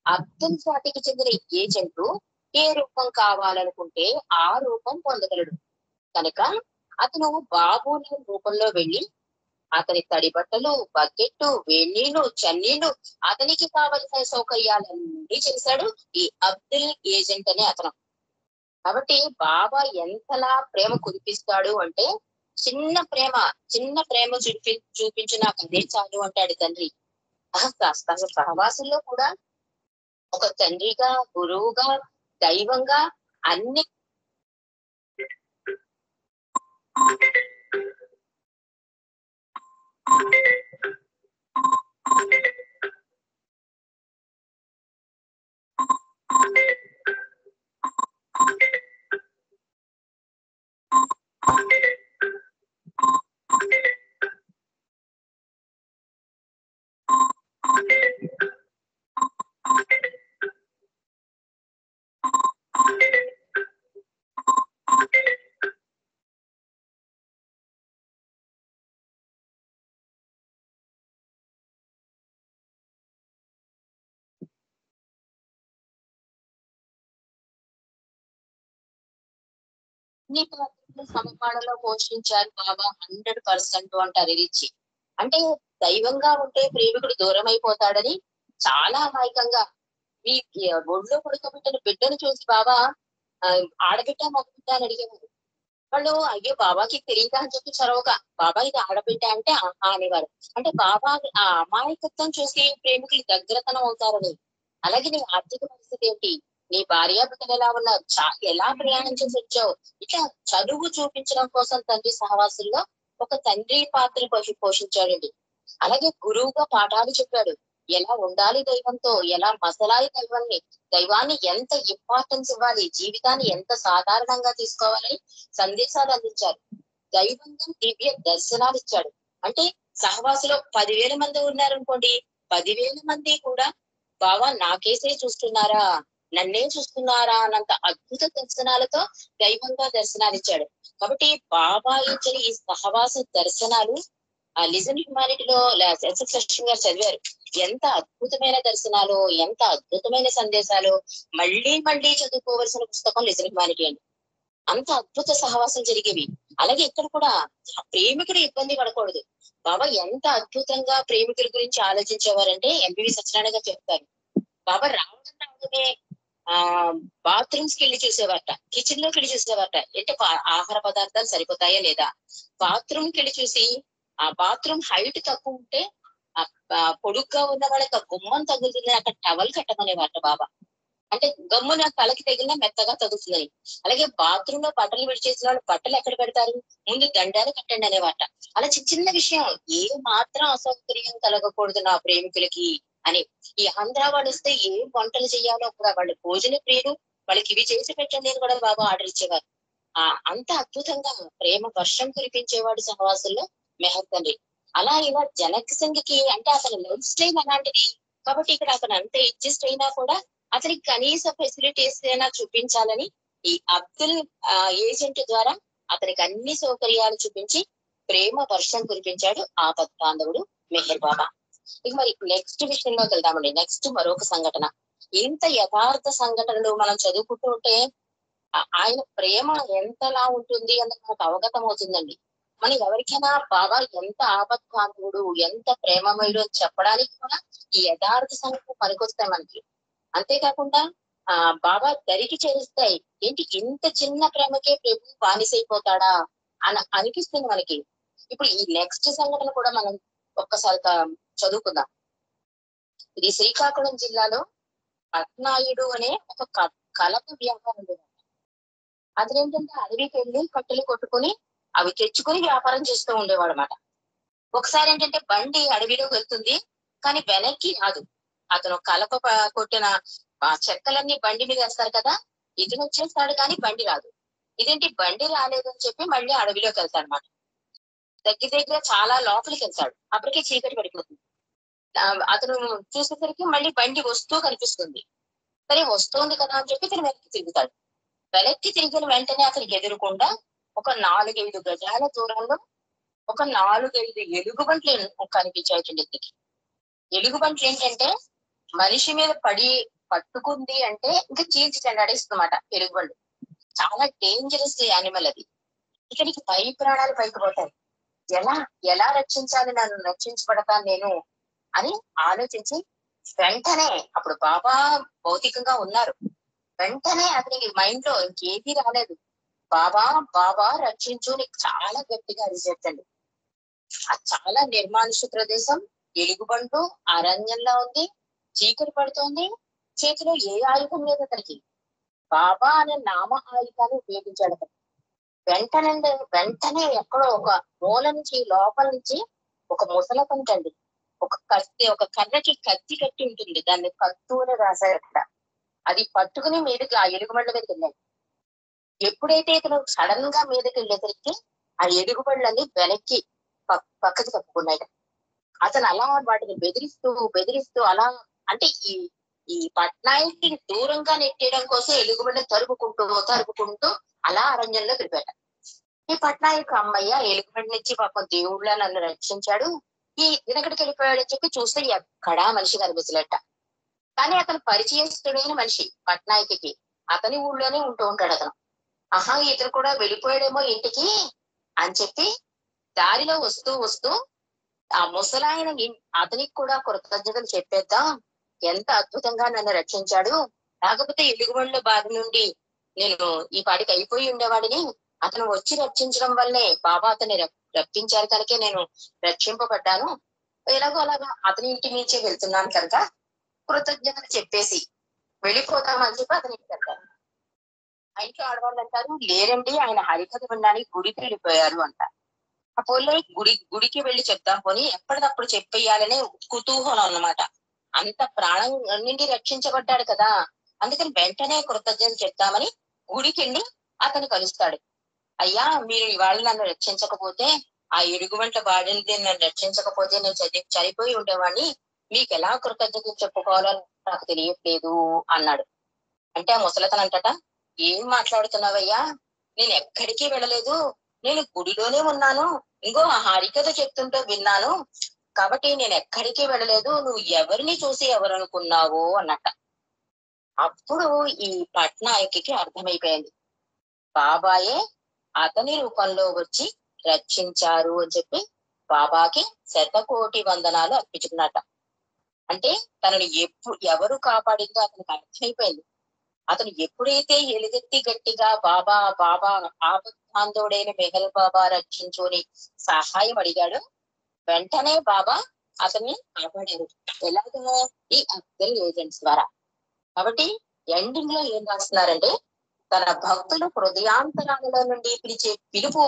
అబ్దుల్ జాతికి చెందిన ఏజెంట్ ఏ రూపం కావాలనుకుంటే ఆ రూపం పొందగలడు కనుక అతను బాబుల రూపంలో వెళ్ళి అతని తడి బట్టలు, బకెట్టు, వేణీళ్లు, చన్నీళ్లు, అతనికి కావలసిన సౌకర్యాలన్నీ చేశాడు ఈ అబ్దుల్ ఏజెంట్ అనే అతను. కాబట్టి బాబా ఎంతలా ప్రేమ కురిపిస్తాడు అంటే, చిన్న ప్రేమ చూపించి నాకు అదే చాలు అంటాడు తండ్రి. సహవాసుల్లో కూడా ఒక తండ్రిగా, గురువుగా, దైవంగా అన్ని సమపాడలో పోషించారు బాబా 100% అంటారు ఇచ్చి. అంటే దైవంగా ఉంటే ప్రేమికుడు దూరం అయిపోతాడని చాలా అమాయకంగా మీ ఒళ్ళో పడుకోబెట్టిన బిడ్డను చూసి బాబా ఆడబిడ్డ మగబిడ్డ అని అడిగేవారు. వాళ్ళు అయ్యో బాబాకి తెలియదా అని చెప్పి చదవక బాబా ఇది ఆడబిడ్డ అంటే ఆహా అనేవారు. అంటే బాబా ఆ అమాయకత్వం చూసి ప్రేమికులు దగ్గరతనం అవుతారని. అలాగే నీ ఆర్థిక పరిస్థితి ఏంటి, నీ భార్య బిడ్డలు ఎలా ఉన్నారు, ఎలా ప్రయాణం చేసి వచ్చావు, ఇట్లా చదువు చూపించడం కోసం తండ్రి సహవాసుల్లో ఒక తండ్రి పాత్ర పోషించాడండి. అలాగే గురువుగా పాఠాలు చెప్పాడు, ఎలా ఉండాలి దైవంతో, ఎలా మసలాలి దైవాన్ని ఎంత ఇంపార్టెన్స్ ఇవ్వాలి, జీవితాన్ని ఎంత సాధారణంగా తీసుకోవాలని సందేశాలు అందించారు. దైవంగా దివ్య దర్శనాలు ఇచ్చాడు. అంటే సహవాసులో 10,000 మంది ఉన్నారనుకోండి, 10,000 మంది కూడా బావా నాకేసే చూస్తున్నారా, నన్నే చూస్తున్నారా అన్నంత అద్భుత దర్శనాలతో దైవంగా దర్శనాలు ఇచ్చాడు. కాబట్టి బాబా ఇచ్చిన ఈ సహవాస దర్శనాలు లిజన్ హ్యుమానిటీలో ఎస్ఎస్ లక్ష్మి గారు చదివారు. ఎంత అద్భుతమైన దర్శనాలు, ఎంత అద్భుతమైన సందేశాలు. మళ్ళీ మళ్ళీ చదువుకోవలసిన పుస్తకం లిజన్ హ్యుమానిటీ అండి. అంత అద్భుత సహవాసం జరిగేవి. అలాగే ఇక్కడ కూడా ప్రేమికుడు ఇబ్బంది పడకూడదు. బాబా ఎంత అద్భుతంగా ప్రేమికుల గురించి ఆలోచించేవారంటే ఎంబీవి సత్యనారాయణ గారు చెప్తారు. బాబా రావడం రావడమే ఆ బాత్రూమ్స్ కి వెళ్ళి చూసేవారట, కిచెన్ లోకి వెళ్ళి చూసేవారట. అంటే ఆహార పదార్థాలు సరిపోతాయా లేదా, బాత్రూమ్ కి వెళ్ళి చూసి ఆ బాత్రూమ్ హైట్ తక్కువ ఉంటే పొడుగ్గా ఉన్న వాళ్ళకి గుమ్మం తగులుతుంది, అక్కడ టవల్ కట్టమనేవారట బాబా. అంటే గమ్మున తలకి తగిలినా మెత్తగా తగులుతుందని. అలాగే బాత్రూమ్ లో బట్టలు విడిచేసిన వాళ్ళు బట్టలు ఎక్కడ పెడతారు, ముందు దండాలు కట్టండి అనేవాట. అలా చిన్న చిన్న విషయం, ఏ మాత్రం అసౌకర్యం కలగకూడదు నా ప్రేమికులకి అని. ఈ ఆంధ్ర వాళ్ళు వస్తే ఏం వంటలు చేయాలో కూడా వాళ్ళు భోజన ప్రియులు, వాళ్ళకి ఇవి చేసి పెట్టండి అని కూడా బాబా ఆర్డర్ ఇచ్చేవారు. అంత అద్భుతంగా ప్రేమ వర్షం కురిపించేవాడు సహవాసుల్లో మెహర్ తండ్రి. అలా ఇలా జనక్ సింగ్ కి అంటే అతని లైఫ్ స్టైల్ అలాంటిది కాబట్టి ఇక్కడ అతను అంత అడ్జస్ట్ అయినా కూడా అతనికి కనీస ఫెసిలిటీస్ అయినా చూపించాలని ఈ అబ్దుల్ ఏజెంట్ ద్వారా అతనికి అన్ని సౌకర్యాలు చూపించి ప్రేమ వర్షం కురిపించాడు ఆపద్ బాంధవుడు మెహర్ బాబా. ఇక మరి నెక్స్ట్ విషయంలోకి వెళ్దామండి. నెక్స్ట్ మరొక సంఘటన. ఇంత యథార్థ సంఘటనలు మనం చదువుకుంటూ ఉంటే ఆయన ప్రేమ ఎంతలా ఉంటుంది అన్నది మనకు అవగతం అవుతుందండి. మనం ఎవరికైనా బాబా ఎంత ఆపద్ బాంధవుడు, ఎంత ప్రేమమయుడు అని చెప్పడానికి కూడా ఈ యథార్థ సంఘటన పనికొస్తాయి మనకి. అంతేకాకుండా బాబా దరికి చేరుస్తాయి. ఏంటి ఇంత చిన్న ప్రేమకే ప్రభు బానిసైపోతాడా అని అనిపిస్తుంది మనకి. ఇప్పుడు ఈ నెక్స్ట్ సంఘటన కూడా మనం ఒక్కసారి చదువుకుందాం. ఇది శ్రీకాకుళం జిల్లాలో పట్నాయుడు అనే ఒక కలప వ్యాపారం. అతనేంటంటే అడవికి వెళ్ళి కట్టెలు కొట్టుకుని అవి తెచ్చుకుని వ్యాపారం చేస్తూ ఉండేవాడు అనమాట. ఒకసారి ఏంటంటే బండి అడవిలోకి వెళ్తుంది, కానీ వెనక్కి రాదు. అతను కలప కొట్టిన చెక్కలన్నీ బండి మీద వేస్తారు కదా, ఇతను వచ్చేస్తాడు కానీ బండి రాదు. ఇదేంటి బండి రాలేదు అని చెప్పి మళ్ళీ అడవిలోకి వెళ్తాడు అనమాట. దగ్గర చాలా లోపలికి వెళ్తాడు. అప్పటికే చీకటి పడిపోతుంది. అతను చూసేసరికి మళ్ళీ బండి వస్తూ కనిపిస్తుంది. సరే వస్తోంది కదా అని చెప్పి ఇతను వెనక్కి తిరుగుతాడు. వెనక్కి తిరిగిన వెంటనే అతనికి ఎదురుకుండా ఒక 4-5 గజాల దూరంలో ఒక 4-5 ఎలుగుబంట్లు కనిపించాయి. ఎలుగుబంట్లు ఏంటంటే మనిషి మీద పట్టుకుంది అంటే ఇంకా చీల్చి చెండాడేస్తుందన్నమాట. ఎలుగుబండు చాలా డేంజరస్ యానిమల్ అది. ఇక్కడికి పై ప్రాణాలు పైకి పోతాయి. ఎలా రక్షించాలి, నన్ను రక్షించబడతాను నేను అని ఆలోచించి వెంటనే అప్పుడు బాబా భౌతికంగా ఉన్నారు. వెంటనే అతనికి మైండ్ లో ఇంకేది రాలేదు. బాబా బాబా రక్షించు, నీకు చాలా గట్టిగా అరిచేటండి. అది చాలా నిర్మానుష ప్రదేశం, ఎలుగుబంటు అరణ్యంలో ఉంది, చీకటి పడుతోంది, చేతిలో ఏ ఆయుధం లేదు అతనికి. బాబా అనే నామ ఆయుధాన్ని ఉపయోగించాడు అతను. వెంటనే ఎక్కడో ఒక మూల నుంచి లోపల నుంచి ఒక ముసలకంటండి ఒక కర్రకి కత్తి కట్టి ఉంటుంది, దాన్ని కత్తు అని రాశారు అక్కడ. అది పట్టుకుని మీదకి ఆ ఎలుగుబండ్ల మీదకి వెళ్ళాడు. ఎప్పుడైతే ఇతను సడన్ గా మీదకి వెళ్ళేసరికి ఆ ఎలుగుబండ్లన్నీ వెనక్కి పక్కకి తప్పుకున్నాయి. అతను అలా వాటిని బెదిరిస్తూ అలా అంటే ఈ పట్నాయకి దూరంగా నెట్టేయడం కోసం ఎలుగుబండ్ని తరుపుకుంటూ అలా అరణ్యంలో వెళ్ళిపోయాడు. ఈ పట్నాయకు అమ్మయ్య ఎలుగుబండి నుంచి పాపం దేవుళ్ళ నన్ను రక్షించాడు, ఈ వెనకడికి వెళ్ళిపోయాడని చెప్పి చూస్తే ఎక్కడా మనిషి కనిపించలేట. కానీ అతను పరిచయస్తుడైన మనిషి పట్నాయకి, అతని ఊళ్ళోనే ఉంటూ ఉంటాడు అతను. ఇతను కూడా వెళ్ళిపోయాడేమో ఇంటికి అని చెప్పి దారిలో వస్తూ ఆ ముసలాయన అతనికి కూడా కృతజ్ఞతలు చెప్పేద్దాం, ఎంత అద్భుతంగా నన్ను రక్షించాడు, కాకపోతే ఎలుగుబండ్ల బారి నుండి నేను ఈ పాటికి అయిపోయి ఉండేవాడిని, అతను వచ్చి రక్షించడం వల్లే బాబా అతన్ని రప్పించారు కనుకే నేను రక్షింపబడ్డాను, ఎలాగో అలాగా అతని ఇంటి నుంచే వెళ్తున్నాను కనుక కృతజ్ఞతలు చెప్పేసి వెళ్ళిపోతామని చెప్పి అతని ఇంటికి వెళ్తారు. ఆ ఇంట్లో ఆడవాళ్ళు అంటారు, లేరండి ఆయన హరికథ వినడానికి గుడికి వెళ్ళిపోయారు అంటారు. ఆ పోలే గుడికి వెళ్ళి చెప్తాం పోనీ ఎప్పటికప్పుడు చెప్పేయాలనే కుతూహలం అన్నమాట. అంత ప్రాణం నుండి రక్షించబడ్డాడు కదా, అందుకని వెంటనే కృతజ్ఞతలు చెప్తామని గుడికి వెళ్ళి అతను కలుస్తాడు. అయ్యా, మీరు ఇవాళ నన్ను రక్షించకపోతే, ఆ ఎలుగుబంట్ల బాడి నన్ను రక్షించకపోతే నేను చనిపోయి ఉండేవాడిని, మీకు ఎలా కృతజ్ఞతలు చెప్పుకోవాలో నాకు తెలియట్లేదు అన్నాడు. అంటే ఆ ముసలతను అంటట, ఏం మాట్లాడుతున్నావయ్యా, నేను ఎక్కడికి వెళ్ళలేదు, నేను గుడిలోనే ఉన్నాను, ఇంకో హరికథ చెప్తుంటే విన్నాను, కాబట్టి నేను ఎక్కడికి వెళ్ళలేదు, నువ్వు ఎవరిని చూసి ఎవరు అనుకున్నావు అన్నట్ట. అప్పుడు ఈ పట్నాయకి అర్థమైపోయింది, బాబాయే అతని రూపంలో వచ్చి రక్షించారు అని చెప్పి బాబాకి 100,000,000 వందనాలు అర్పించుకున్నట. అంటే తనని ఎవరు కాపాడిందో అతనికి అర్థమైపోయింది. అతను ఎప్పుడైతే ఎలుగెత్తి గట్టిగా బాబా బాబా ఆపద్బాంధవుడైన మెహర్ బాబా రక్షించుని సహాయం అడిగాడో వెంటనే బాబా అతన్ని కాపాడారు. ఎలాగో ఈ అబ్దుల్ ఏజెంట్స్ ద్వారా. కాబట్టి ఎండింగ్ లో ఏం రాస్తున్నారంటే తన భక్తులు హృదయాంతరాలలో నుండి పిలిచే పిలుపు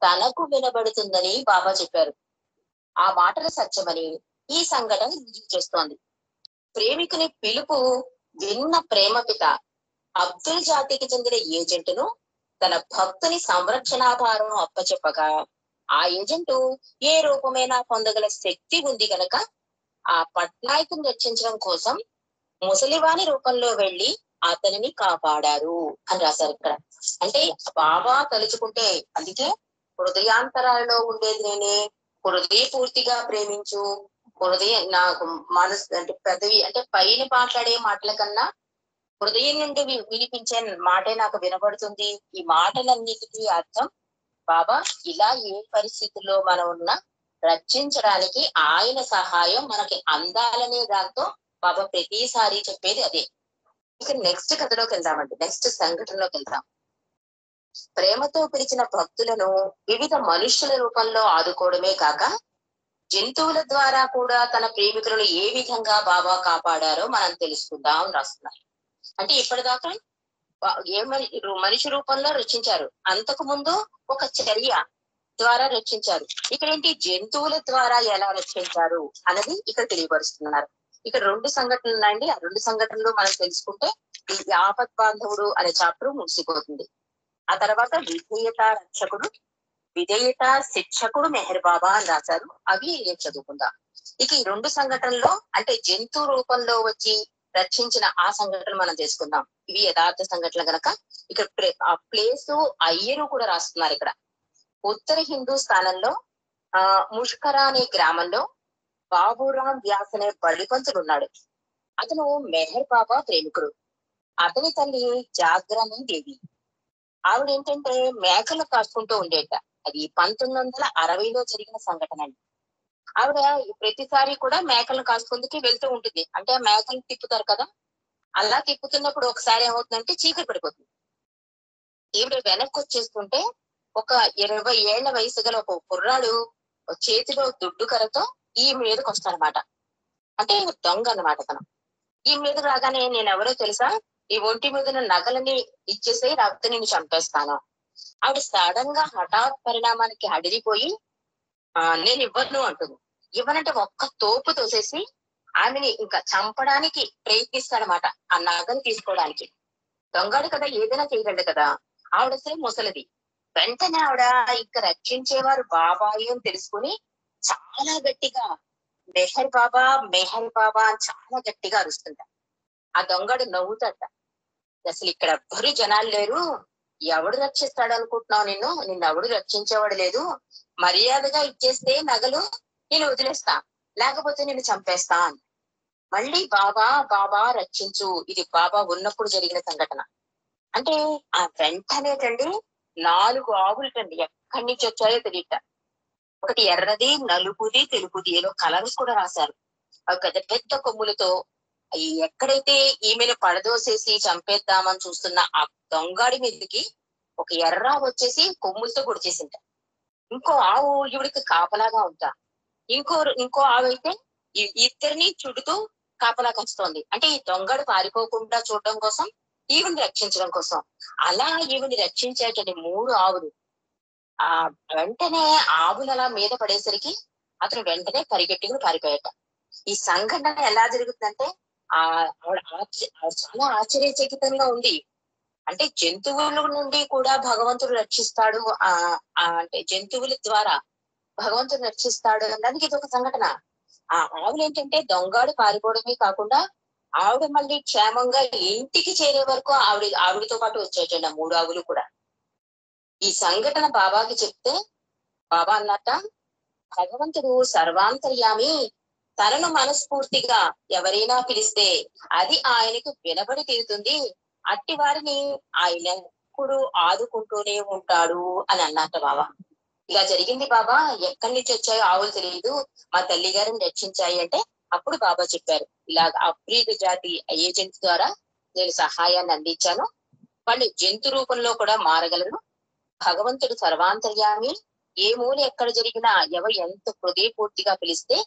తనకు వినబడుతుందని బాబా చెప్పారు. ఆ మాటలు సత్యమని ఈ సంఘటన రుజువు చేస్తోంది. ప్రేమికుని పిలుపు విన్న ప్రేమ పిత అబ్దుల్ జాతికి చెందిన ఏజెంటును తన భక్తుని సంరక్షణాభారం అప్పచెప్పగా ఆ ఏజెంటు ఏ రూపమైనా పొందగల శక్తి ఉంది గనక ఆ పట్నాయకుని రక్షించడం కోసం ముసలివాని రూపంలో వెళ్లి అతనిని కాపాడారు అని రాశారు ఇక్కడ. అంటే బాబా తలుచుకుంటే, అందుకే హృదయాంతరాలలో ఉండేది నేనే, హృదయపూర్తిగా ప్రేమించు, హృదయం నాకు మనసు అంటే పెదవి అంటే పైన మాట్లాడే మాటల కన్నా హృదయం నుండి వినిపించే మాటే నాకు వినబడుతుంది. ఈ మాటలన్నిటికీ అర్థం బాబా ఇలా ఏ పరిస్థితుల్లో మనం ఉన్నా రక్షించడానికి ఆయన సహాయం మనకి అందాలనే దాంతో బాబా ప్రతిసారి చెప్పేది అదే. ఇక నెక్స్ట్ కథలోకి వెళ్దామండి, నెక్స్ట్ సంఘటనలోకి వెళ్దాం. ప్రేమతో పిలిచిన భక్తులను వివిధ మనుష్యుల రూపంలో ఆదుకోవడమే కాక జంతువుల ద్వారా కూడా తన ప్రేమికులను ఏ విధంగా బాబా కాపాడారో మనం తెలుసుకుందాం రాస్తున్నారు. అంటే ఇప్పటిదాకా మనిషి రూపంలో రక్షించారు, అంతకు ముందు ఒక చర్య ద్వారా రక్షించారు. ఇక్కడ ఏంటి జంతువుల ద్వారా ఎలా రక్షించారు అన్నది ఇక్కడ తెలియపరుస్తున్నారు. ఇక్కడ 2 సంఘటనలు ఉన్నాయండి. ఆ 2 సంఘటనలు మనం తెలుసుకుంటే ఈ ఆపత్ బాంధవుడు అనే చాప్టర్ ముగిసిపోతుంది. ఆ తర్వాత విధేయత శిక్షకుడు మెహర్ బాబా అని రాశారు. అవి ఏం చదువుకుందాం. ఇక ఈ 2 సంఘటనలో అంటే జంతు రూపంలో వచ్చి రక్షించిన ఆ సంఘటన మనం చేసుకుందాం. ఇవి యథార్థ సంఘటనలు గనక ఇక్కడ ఆ ప్లేస్ అయ్యరు కూడా రాస్తున్నారు. ఇక్కడ ఉత్తర హిందూస్థానంలో ముష్కరా అనే గ్రామంలో బాబురాం వ్యాస్ అనే బడిపంతుడు ఉన్నాడు. అతను మెహర్ బాబా ప్రేమికుడు. అతని తల్లి జాగ్రని దేవి. ఆవిడ ఏంటంటే మేకలు కాసుకుంటూ ఉండేట. అది 1960లో జరిగిన సంఘటన అండి. ఆవిడ ప్రతిసారి కూడా మేకలను కాసుకుందుకు వెళ్తూ ఉంటుంది. అంటే ఆ మేకలు తిప్పుతారు కదా, అలా తిప్పుతున్నప్పుడు ఒకసారి ఏమవుతుందంటే చీకటి పడిపోతుంది. ఈవిడ వెనక్కి వచ్చేస్తుంటే ఒక 20 ఏళ్ల వయసు గల ఒక కుర్రాడు చేతిలో దుడ్డు కర్రతో ఈ మీదకి వస్తాడనమాట. అంటే దొంగ అన్నమాట తను. ఈ మీద రాగానే నేను ఎవరో తెలుసా, ఈ ఒంటి మీద నగలని ఇచ్చేసే రాకపోతే నేను చంపేస్తాను. ఆవిడ సడన్ గా హఠాత్ పరిణామానికి అడిగిపోయి నేను ఇవ్వను అంటుంది. ఇవ్వనంటే ఒక్క తోపు తోసేసి ఆమెని ఇంకా చంపడానికి ప్రయత్నిస్తాడనమాట, ఆ నగలు తీసుకోవడానికి. దొంగడు కదా, ఏదైనా చేయగలడు కదా. ఆవిడ సరే ముసలిది. వెంటనే ఆవిడ ఇంకా రక్షించేవారు బాబాయి అని తెలుసుకుని చాలా గట్టిగా మెహర్ బాబా మెహర్ బాబా అని చాలా గట్టిగా అరుస్తుంట. ఆ దొంగడు నవ్వుతాట, అసలు ఇక్కడ ఎవ్వరు జనాలు లేరు, ఎవడు రక్షిస్తాడు అనుకుంటున్నావు, నిన్ను ఎవడు రక్షించేవాడు లేదు, మర్యాదగా ఇచ్చేస్తే నగలు నేను వదిలేస్తా, లేకపోతే నేను చంపేస్తా అని. మళ్ళీ బాబా బాబా రక్షించు, ఇది బాబా ఉన్నప్పుడు జరిగిన సంఘటన. అంటే ఆ వెంటనేటండి 4 ఆవులటండి, ఎక్కడి నుంచి వచ్చాయో తెలియట. ఒకటి ఎర్రది, నలుపుది, తెలుపుది, ఏదో కలర్స్ కూడా రాశారు. అవి పెద్ద పెద్ద కొమ్ములతో ఎక్కడైతే ఈమెను పడదోసేసి చంపేద్దామని చూస్తున్న ఆ దొంగాడి మీదకి ఒక ఎర్ర వచ్చేసి కొమ్ములతో పొడిచేసింట. ఇంకో ఆవు ఈవిడికి కాపలాగా ఉంటా, ఇంకో ఆవు అయితే ఇద్దరిని చుడుతూ కాపలాగా వస్తోంది. అంటే ఈ దొంగడు పారిపోకుండా చూడడం కోసం, ఈవిని రక్షించడం కోసం. అలా ఈవిని రక్షించేటటువంటి 3 ఆవులు. ఆ వెంటనే ఆవులు అలా మీద పడేసరికి అతను వెంటనే పరిగెట్టుకుని పారిపోయాట. ఈ సంఘటన ఎలా జరుగుతుందంటే చాలా ఆశ్చర్యచకితంగా ఉంది. అంటే జంతువుల నుండి కూడా భగవంతుడు రక్షిస్తాడు, అంటే జంతువుల ద్వారా భగవంతుడు రక్షిస్తాడు అనడానికి ఇది ఒక సంఘటన. ఆ ఆవులు ఏంటంటే దొంగాడు పారిపోవడమే కాకుండా ఆవిడ మళ్ళీ క్షేమంగా ఇంటికి చేరే వరకు ఆవిడతో పాటు వచ్చేటండి ఆ 3 ఆవులు కూడా. ఈ సంఘటన బాబాకి చెప్తే బాబా అన్నట్ట, భగవంతుడు సర్వాంతర్యామి, తనను మనస్ఫూర్తిగా ఎవరైనా పిలిస్తే అది ఆయనకు వినబడి తీరుతుంది, అట్టి వారిని ఆయన ఎప్పుడు ఆదుకుంటూనే ఉంటాడు అని అన్నట్ట బాబా. ఇలా జరిగింది బాబా, ఎక్కడి నుంచి వచ్చాయో ఆవులు తెలియదు, మా తల్లి గారిని రక్షించాయి అంటే అప్పుడు బాబా చెప్పారు, ఇలా అఫ్రీద్ జాతి ఏజెంట్ ద్వారా నేను సహాయాన్ని అందించాను, వాళ్ళు జంతు రూపంలో కూడా మారగలరు, భగవంతుడు సర్వాంతర్యామి, ఏ మూల ఎక్కడ జరిగినా ఎవరు ఎంత హృదయపూర్తిగా పిలిస్తే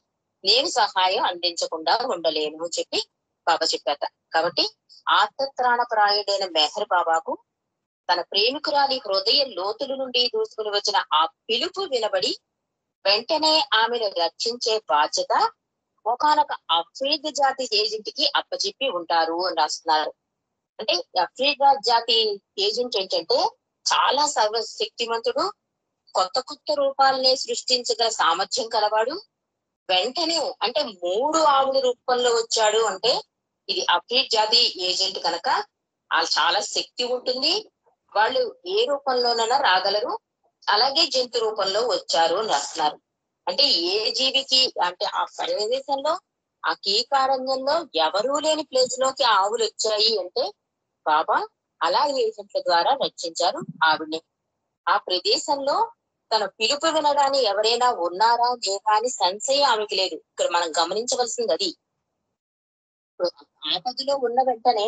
నేను సహాయం అందించకుండా ఉండలేను అని చెప్పి బాబా చెప్పారట. కాబట్టి ఆర్తత్రాణప్రాయుడైన మెహర్ బాబాకు తన ప్రేమికురాలి హృదయ లోతుల నుండి దూసుకుని వచ్చిన ఆ పిలుపు వినబడి వెంటనే ఆమెను రక్షించే బాధ్యత ఒకానొక అఫ్రీద్ జాతి ఏజెంట్ కి అప్పచెప్పి ఉంటారు అని రాస్తున్నారు. అంటే అఫ్రీద్ జాతి ఏజెంట్ ఏంటంటే చాలా సర్వశక్తిమంతుడు, కొత్త కొత్త రూపాలనే సృష్టించగల సామర్థ్యం కలవాడు. వెంటనే అంటే 3 ఆవుల రూపంలో వచ్చాడు అంటే ఇది అఫ్రీద్ జాతి ఏజెంట్ కనుక వాళ్ళు చాలా శక్తి ఉంటుంది, వాళ్ళు ఏ రూపంలోనైనా రాగలరు, అలాగే జంతు రూపంలో వచ్చారు అని రాస్తున్నారు. అంటే ఏ జీవికి అంటే ఆ ప్రదేశంలో ఆ కీకారణ్యంలో ఎవరూ లేని ప్లేస్ లోకి ఆవులు వచ్చాయి అంటే బాబా అలా ఏజెంట్ల ద్వారా రక్షించారు ఆవిడ్ని. ఆ ప్రదేశంలో తన పిలుపు వినడానికి ఎవరైనా ఉన్నారా లేదా అని సంశయం ఆమెకి లేదు. ఇక్కడ మనం గమనించవలసింది అది. ఆపదలో ఉన్న వెంటనే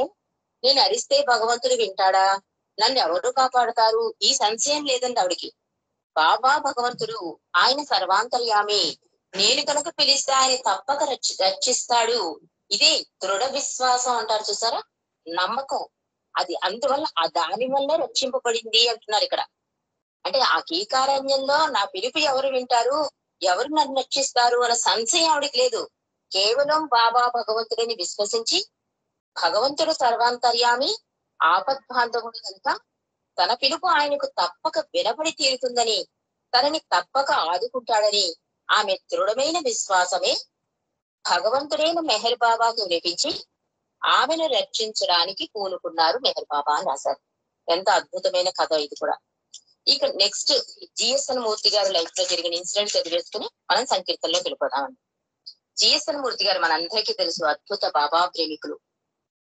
నేను అరిస్తే భగవంతుడు వింటాడా, నన్ను ఎవరు కాపాడుతారు, ఈ సంశయం లేదండి ఆవిడికి. బాబా భగవంతుడు, ఆయన సర్వాంతర్యామి, నేను కనుక పిలిస్తే ఆయన తప్పక రక్షిస్తాడు. ఇదే దృఢ విశ్వాసం అంటారు చూసారా, నమ్మకం. అది అందువల్ల ఆ దాని వల్ల రక్షింపబడింది అంటున్నారు ఇక్కడ. అంటే ఆ కీకారణ్యంలో నా పిలుపు ఎవరు వింటారు, ఎవరు నన్ను రక్షిస్తారు అన్న సంశయం ఆవిడికి లేదు. కేవలం బాబా భగవంతుడిని విశ్వసించి భగవంతుడు సర్వాంతర్యామి, ఆపద్బాంధవుడు కనుక తన పిలుపు ఆయనకు తప్పక వినబడి తీరుతుందని, తనని తప్పక ఆదుకుంటాడని ఆమె దృఢమైన విశ్వాసమే భగవంతుడైన మెహర్ బాబాకు వినిపించి ఆమెను రక్షించడానికి పూనుకున్నారు మెహర్ బాబా అని రాశారు. ఎంత అద్భుతమైన కథ ఇది కూడా. ఇక నెక్స్ట్ జిఎస్ఎన్ మూర్తి గారు లైఫ్ లో జరిగిన ఇన్సిడెంట్ చదివేసుకుని మనం సంకీర్తనలో వెళ్ళిపోదామండి. జిఎస్ఎన్ మూర్తి గారు మనందరికీ తెలుసు, అద్భుత బాబా ప్రేమికులు.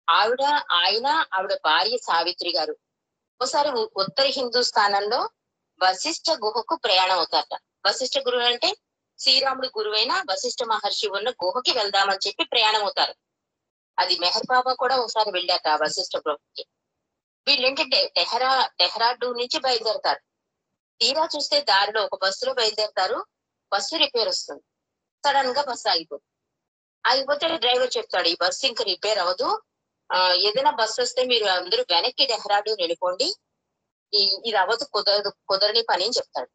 ఆవిడ భార్య సావిత్రి గారు ఒకసారి ఉత్తర హిందూస్థానంలో వశిష్ఠ గుహకు ప్రయాణం అవుతారట. వశిష్ఠ గురువు అంటే శ్రీరాముడు గురువైన వశిష్ఠ మహర్షి ఉన్న గుహకి వెళ్దామని చెప్పి ప్రయాణం అవుతారు. అది మెహర్ బాబా కూడా ఒకసారి వెళ్ళాక వశిష్ఠ గుహకి. వీళ్ళు ఏంటంటే డెహ్రాడూన్ నుంచి బయలుదేరతారు. తీరా చూస్తే దారిలో ఒక బస్సులో బయలుదేరతారు, బస్సు రిపేర్ వస్తుంది. సడన్ గా బస్సు ఆగిపోతే డ్రైవర్ చెప్తాడు, ఈ బస్సు ఇంకా రిపేర్ అవ్వదు, ఏదైనా బస్సు వస్తే మీరు అందరూ వెనక్కి డెహ్రాడూన్ వెళ్ళిపోండి, ఇది అవ్వదు, కుదరని పని అని చెప్తాడు.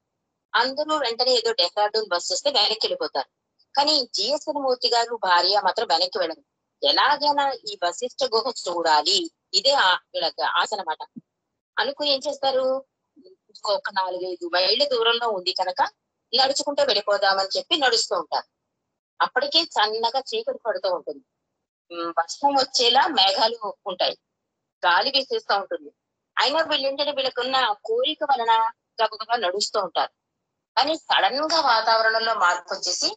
అందరూ వెంటనే ఏదో డెహ్రాడూన్ బస్సు వస్తే వెనక్కి వెళ్ళిపోతారు. కానీ జిఎస్ఎన్ మూర్తి గారు భార్య మాత్రం వెనక్కి వెళ్ళదు. ఎలాగైనా ఈ వశిష్ఠ గుహ చూడాలి, ఇదే వీళ్ళకి ఆశ అన్నమాట. అనుకుని ఏం చేస్తారు, ఒక 4-5 మైళ్ళ దూరంలో ఉంది కనుక నడుచుకుంటూ వెళ్ళిపోదామని చెప్పి నడుస్తూ ఉంటారు. అప్పటికే సన్నగా చీకటి పడుతూ ఉంటుంది, వర్షం వచ్చేలా మేఘాలు ఉంటాయి, గాలి వీసేస్తూ ఉంటుంది. అయినా వీళ్ళేంటంటే వీళ్ళకున్న కోరిక వలన గబగబా నడుస్తూ ఉంటారు. కానీ సడన్ గా వాతావరణంలో మార్పు వచ్చేసి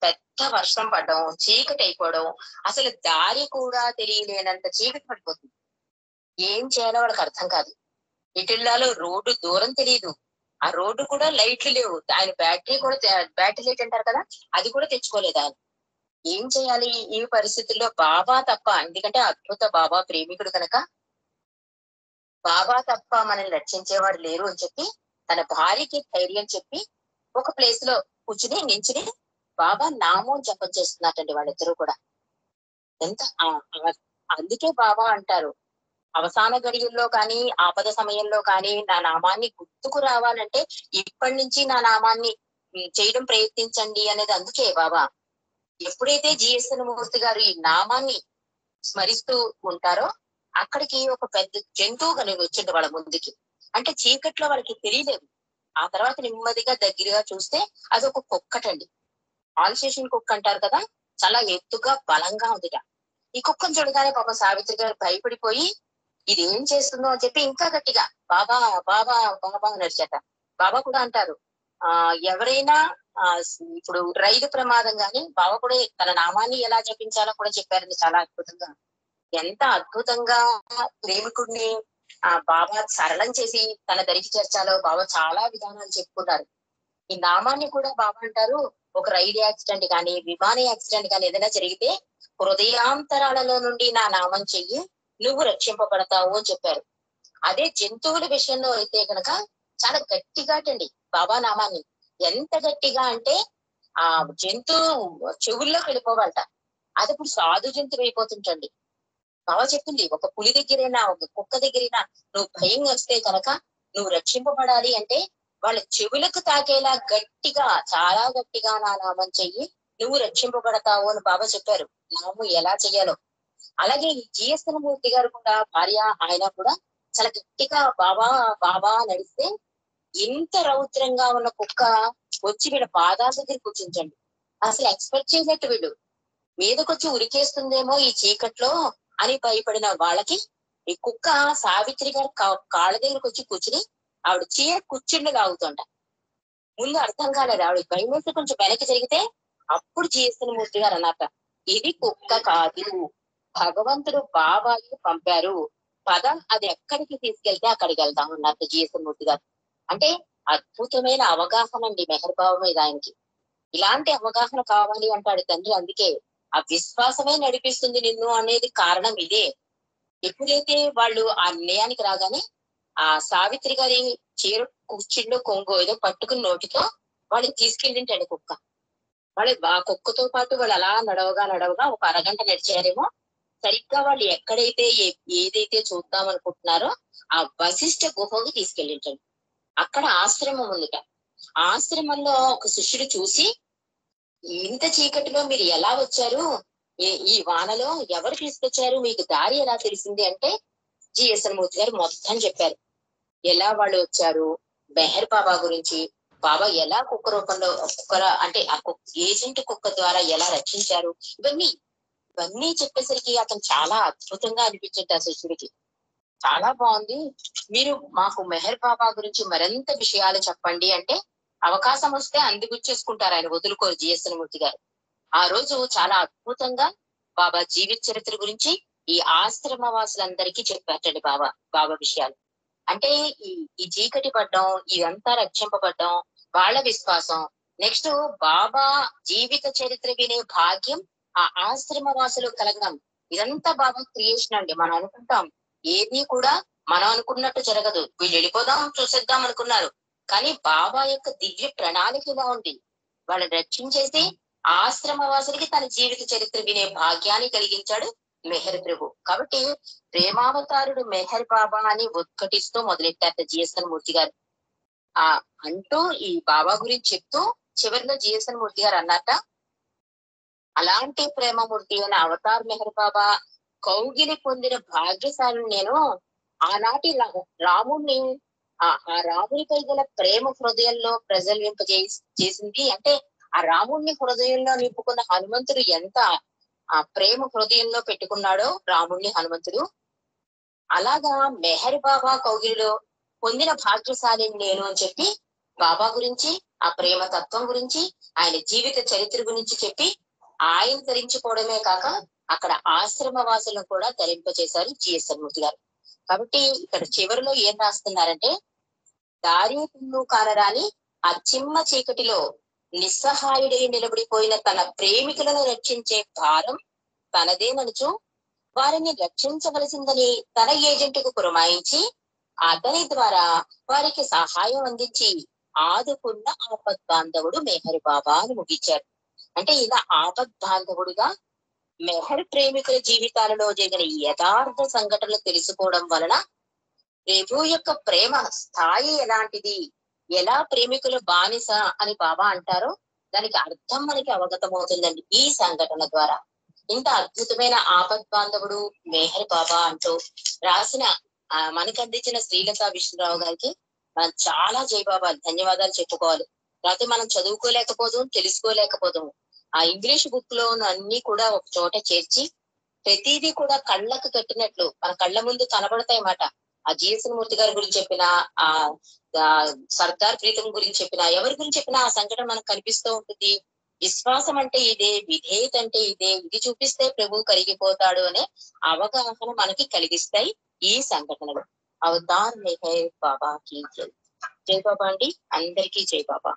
పెద్ద వర్షం పడడం, చీకటి అయిపోవడం, అసలు దారి కూడా తెలియలేనంత చీకటి పడిపోతుంది. ఏం చేయాలో వాళ్ళకి అర్థం కాదు. ఇటిల్లాలో రోడ్డు దూరం తెలియదు, ఆ రోడ్డు కూడా లైట్లు లేవు, ఆయన బ్యాటరీ లైట్ అంటారు కదా, అది కూడా తెచ్చుకోలేదు ఆయన. ఏం చేయాలి ఈ పరిస్థితుల్లో, బాబా తప్ప, ఎందుకంటే అద్భుత బాబా ప్రేమికుడు కనుక బాబా తప్ప మనల్ని రక్షించేవాడు లేరు అని చెప్పి తన భార్యకి ధైర్యం చెప్పి ఒక ప్లేస్ లో నించుని బాబా నామం జపం చేస్తున్నట్టండి వాళ్ళిద్దరూ కూడా. ఎంత అందుకే బాబా అంటారు, అవసాన గడియల్లో కానీ ఆపద సమయంలో కానీ నా నామాన్ని గుర్తుకు రావాలంటే ఇప్పటి నుంచి నా నామాన్ని చేయడం ప్రయత్నించండి అనేది. అందుకే బాబా ఎప్పుడైతే జిఎస్ఎన్ మూర్తి గారు ఈ నామాన్ని స్మరిస్తూ ఉంటారో అక్కడికి ఒక పెద్ద జంతువు కనుక వచ్చింది వాళ్ళ ముందుకి. అంటే చీకట్లో వాళ్ళకి తెలియలేదు. ఆ తర్వాత నెమ్మదిగా దగ్గరగా చూస్తే అది ఒక కుక్కటండి, ఆల్సేషన్ కుక్క అంటారు కదా, చాలా ఎత్తుగా బలంగా ఉందిట. ఈ కుక్కను చూడగానే పాప సావిత్రి గారు భయపడిపోయి ఇది ఏం చేస్తుందో అని చెప్పి ఇంకా గట్టిగా బాబా బాబా బాబా నడిచాట. బాబా కూడా అంటారు, ఎవరైనా ఇప్పుడు రైలు ప్రమాదం గాని బాబా కూడా తన నామాన్ని ఎలా జపించాలో కూడా చెప్పారండి చాలా అద్భుతంగా. ఎంత అద్భుతంగా ప్రేమికుడిని బాబా సరళం చేసి తన దరికి చేర్చాలో బాబా చాలా విధానాలు చెప్పుకున్నారు. ఈ నామాన్ని కూడా బాబా అంటారు, ఒక రైలు యాక్సిడెంట్ కానీ విమాన యాక్సిడెంట్ కానీ ఏదైనా జరిగితే హృదయాంతరాలలో నుండి నా నామం చెయ్యి, నువ్వు రక్షింపబడతావు అని చెప్పారు. అదే జంతువుల విషయంలో అయితే కనుక చాలా గట్టిగా అండి బాబా నామాన్ని. ఎంత గట్టిగా అంటే ఆ జంతువు చెవుల్లోకి వెళ్ళిపోవాలట. అది ఇప్పుడు సాధు జంతువు అయిపోతుంటండి. బాబా చెప్పింది, ఒక పులి దగ్గరైనా ఒక కుక్క దగ్గరైనా నువ్వు భయం వస్తే కనుక నువ్వు రక్షింపబడాలి అంటే వాళ్ళ చెవులకు తాకేలా గట్టిగా, చాలా గట్టిగా నా నామం చెయ్యి, నువ్వు రక్షింపబడతావు అని బాబా చెప్పారు. నామం ఎలా చెయ్యాలో. అలాగే ఈ జిఎస్ఎన్ మూర్తి గారు కూడా, భార్య ఆయన కూడా చాలా గట్టిగా బాబా బాబా నడిస్తే ఇంత రౌద్రంగా ఉన్న కుక్క వచ్చి వీళ్ళ పాదాల దగ్గర కూర్చుంచండి. అసలు ఎక్స్పెక్ట్ చేసినట్టు వీళ్ళు మీదకొచ్చి ఉరికేస్తుందేమో ఈ చీకట్లో అని భయపడిన వాళ్ళకి ఈ కుక్క సావిత్రి గారి కాళ్ళ దగ్గరకు వచ్చి కూర్చుని ఆవిడ చీర కూర్చుండి లాగుతుంట. ముందు అర్థం కాలేదు, ఆవిడ భయం వేసి కొంచెం వెనక్కి జరిగితే అప్పుడు జిఎస్ఎన్ మూర్తి గారు అన్నట్ట, ఇది కుక్క కాదు, భగవంతుడు బాబాయి పంపారు, పదం అది ఎక్కడికి తీసుకెళ్తే అక్కడికి వెళ్దాం అన్నట్టు జిఎస్ఎన్ మూర్తి గారు. అంటే అద్భుతమైన అవగాహన అండి మెహర్ బాబా మీద ఆయనకి. ఇలాంటి అవగాహన కావాలి అంటాడు తండ్రి. అందుకే ఆ విశ్వాసమే నడిపిస్తుంది నిన్ను అనేది కారణం ఇదే. ఎప్పుడైతే వాళ్ళు ఆ నిర్ణయానికి రాగానే ఆ సావిత్రి గారి చీర కుర్చీలో కొంగు ఏదో పట్టుకుని నోటితో వాళ్ళని తీసుకెళ్ళింటాడు కుక్క. వాళ్ళు ఆ కుక్కతో పాటు వాళ్ళు అలా నడవగా ఒక అరగంట నడిచారేమో. సరిగ్గా వాళ్ళు ఎక్కడైతే ఏదైతే చూద్దాం అనుకుంటున్నారో ఆ వశిష్ఠ గుహకు తీసుకెళ్ళింటాడు. అక్కడ ఆశ్రమం ఉందిట. ఆశ్రమంలో ఒక శిష్యుడు చూసి, ఇంత చీకటిలో మీరు ఎలా వచ్చారు, ఈ వానలో ఎవరు తీసుకొచ్చారు, మీకు దారి ఎలా తెలిసింది అంటే జిఎస్ఎన్ మూర్తి గారు మొత్తం చెప్పారు. ఎలా వాళ్ళు వచ్చారు, మెహర్ బాబా గురించి, బాబా ఎలా కుక్క రూపంలో అంటే ఆ ఏజెంట్ కుక్క ద్వారా ఎలా రక్షించారు, ఇవన్నీ చెప్పేసరికి అతను చాలా అద్భుతంగా అనిపించింది ఆ శిష్యుడికి. చాలా బాగుంది, మీరు మాకు మెహర్ బాబా గురించి మరింత విషయాలు చెప్పండి అంటే అవకాశం వస్తే అందిపుచ్చేసుకుంటారు ఆయన, వదులుకోరు జిఎస్ఎన్ మూర్తి గారు. ఆ రోజు చాలా అద్భుతంగా బాబా జీవిత చరిత్ర గురించి ఈ ఆశ్రమ వాసులందరికీ చెప్పారండి బాబా విషయాలు. అంటే ఈ చీకటి పడ్డం, ఇదంతా రక్షింపబడ్డం, వాళ్ళ విశ్వాసం, నెక్స్ట్ బాబా జీవిత చరిత్ర వినే భాగ్యం ఆ ఆశ్రమ వాసులు కలగడం, ఇదంతా బాబా క్రియేషన్ అండి. మనం అనుకుంటాం ఏది కూడా మనం అనుకున్నట్టు జరగదు, వీళ్ళు వెళ్ళిపోదాం చూసేద్దాం అనుకున్నారు, కానీ బాబా యొక్క దివ్య ప్రణాళిక ఇలా ఉంది. వాళ్ళని రక్షించేసి ఆశ్రమ వాసులకి తన జీవిత చరిత్ర వినే భాగ్యాన్ని కలిగించాడు మెహర్ ప్రభు. కాబట్టి ప్రేమావతారుడు మెహర్ బాబా అని ఉద్ఘటిస్తూ మొదలెట్టారు జిఎస్ఎన్ మూర్తి గారు. అంటూ ఈ బాబా గురించి చెప్తూ చివరిలో జిఎస్ఎన్ మూర్తి గారు అన్నట్ట, అలాంటి ప్రేమమూర్తి అయిన అవతార్ మెహర్ బాబా కౌగిలి పొందిన భాగ్యశాలిని నేను. ఆనాటి రాముణ్ణి ఆ రామునిపై గల ప్రేమ హృదయంలో చేసింది అంటే ఆ రాముణ్ణి హృదయంలో నింపుకున్న హనుమంతుడు ఎంత ఆ ప్రేమ హృదయంలో పెట్టుకున్నాడో రాముణ్ణి హనుమంతుడు, అలాగా మెహర్ బాబా కౌగిలిలో పొందిన భాగ్యశాలిని నేను అని చెప్పి బాబా గురించి, ఆ ప్రేమ తత్వం గురించి, ఆయన జీవిత చరిత్ర గురించి చెప్పి ఆయన ధరించుకోవడమే కాక అక్కడ ఆశ్రమ వాసులను కూడా ధరింపచేశారు జిఎస్ఎన్ మూర్తి గారు. కాబట్టి ఇక్కడ చివరిలో ఏం రాస్తున్నారంటే, దారి పుల్లు కానరాని ఆ చిమ్మ చీకటిలో నిస్సహాయుడై నిలబడిపోయిన తన ప్రేమికులను రక్షించే భారం తనదేననుచు వారిని రక్షించవలసిందని తన ఏజెంట్కు పురమాయించి అతని ద్వారా వారికి సహాయం అందించి ఆదుకున్న ఆపద్బాంధవుడు మెహర్ బాబా అని ముగించారు. అంటే ఇలా ఆపద్బాంధవుడిగా మెహర్ ప్రేమికుల జీవితాలలో జరిగిన యథార్థ సంఘటనలు తెలుసుకోవడం వలన ప్రభు యొక్క ప్రేమ స్థాయి ఎలాంటిది, ఎలా ప్రేమికుల బానిస అని బాబా అంటారో దానికి అర్థం మనకి అవగతమవుతుందండి ఈ సంఘటన ద్వారా. ఇంత అద్భుతమైన ఆపద్బాంధవుడు మెహర్ బాబా అంటూ రాసిన మనకు అందించిన శ్రీలత విష్ణురావు గారికి మనం చాలా జయబాబాలు ధన్యవాదాలు చెప్పుకోవాలి. లేకపోతే మనం చదువుకోలేకపోదాం, తెలుసుకోలేకపోదాం. ఆ ఇంగ్లీష్ బుక్ లో అన్ని కూడా ఒక చోట చేర్చి ప్రతిదీ కూడా కళ్ళకు కట్టినట్లు మన కళ్ళ ముందు కనబడతాయి మాట. ఆ జిఎస్ఎన్ మూర్తి గారి గురించి చెప్పిన, ఆ సర్దార్ ప్రీతం గురించి చెప్పిన, ఎవరి గురించి చెప్పినా ఆ సంఘటన మనకు కనిపిస్తూ ఉంటుంది. విశ్వాసం అంటే ఇదే, విధేయత అంటే ఇదే, ఇది చూపిస్తే ప్రభు కరిగిపోతాడు అనే అవగాహన మనకి కలిగిస్తాయి ఈ సంఘటనలు. అవతార్ మెహర్ బాబాకి జై. జై బాబా అండి, అందరికీ జై బాబా.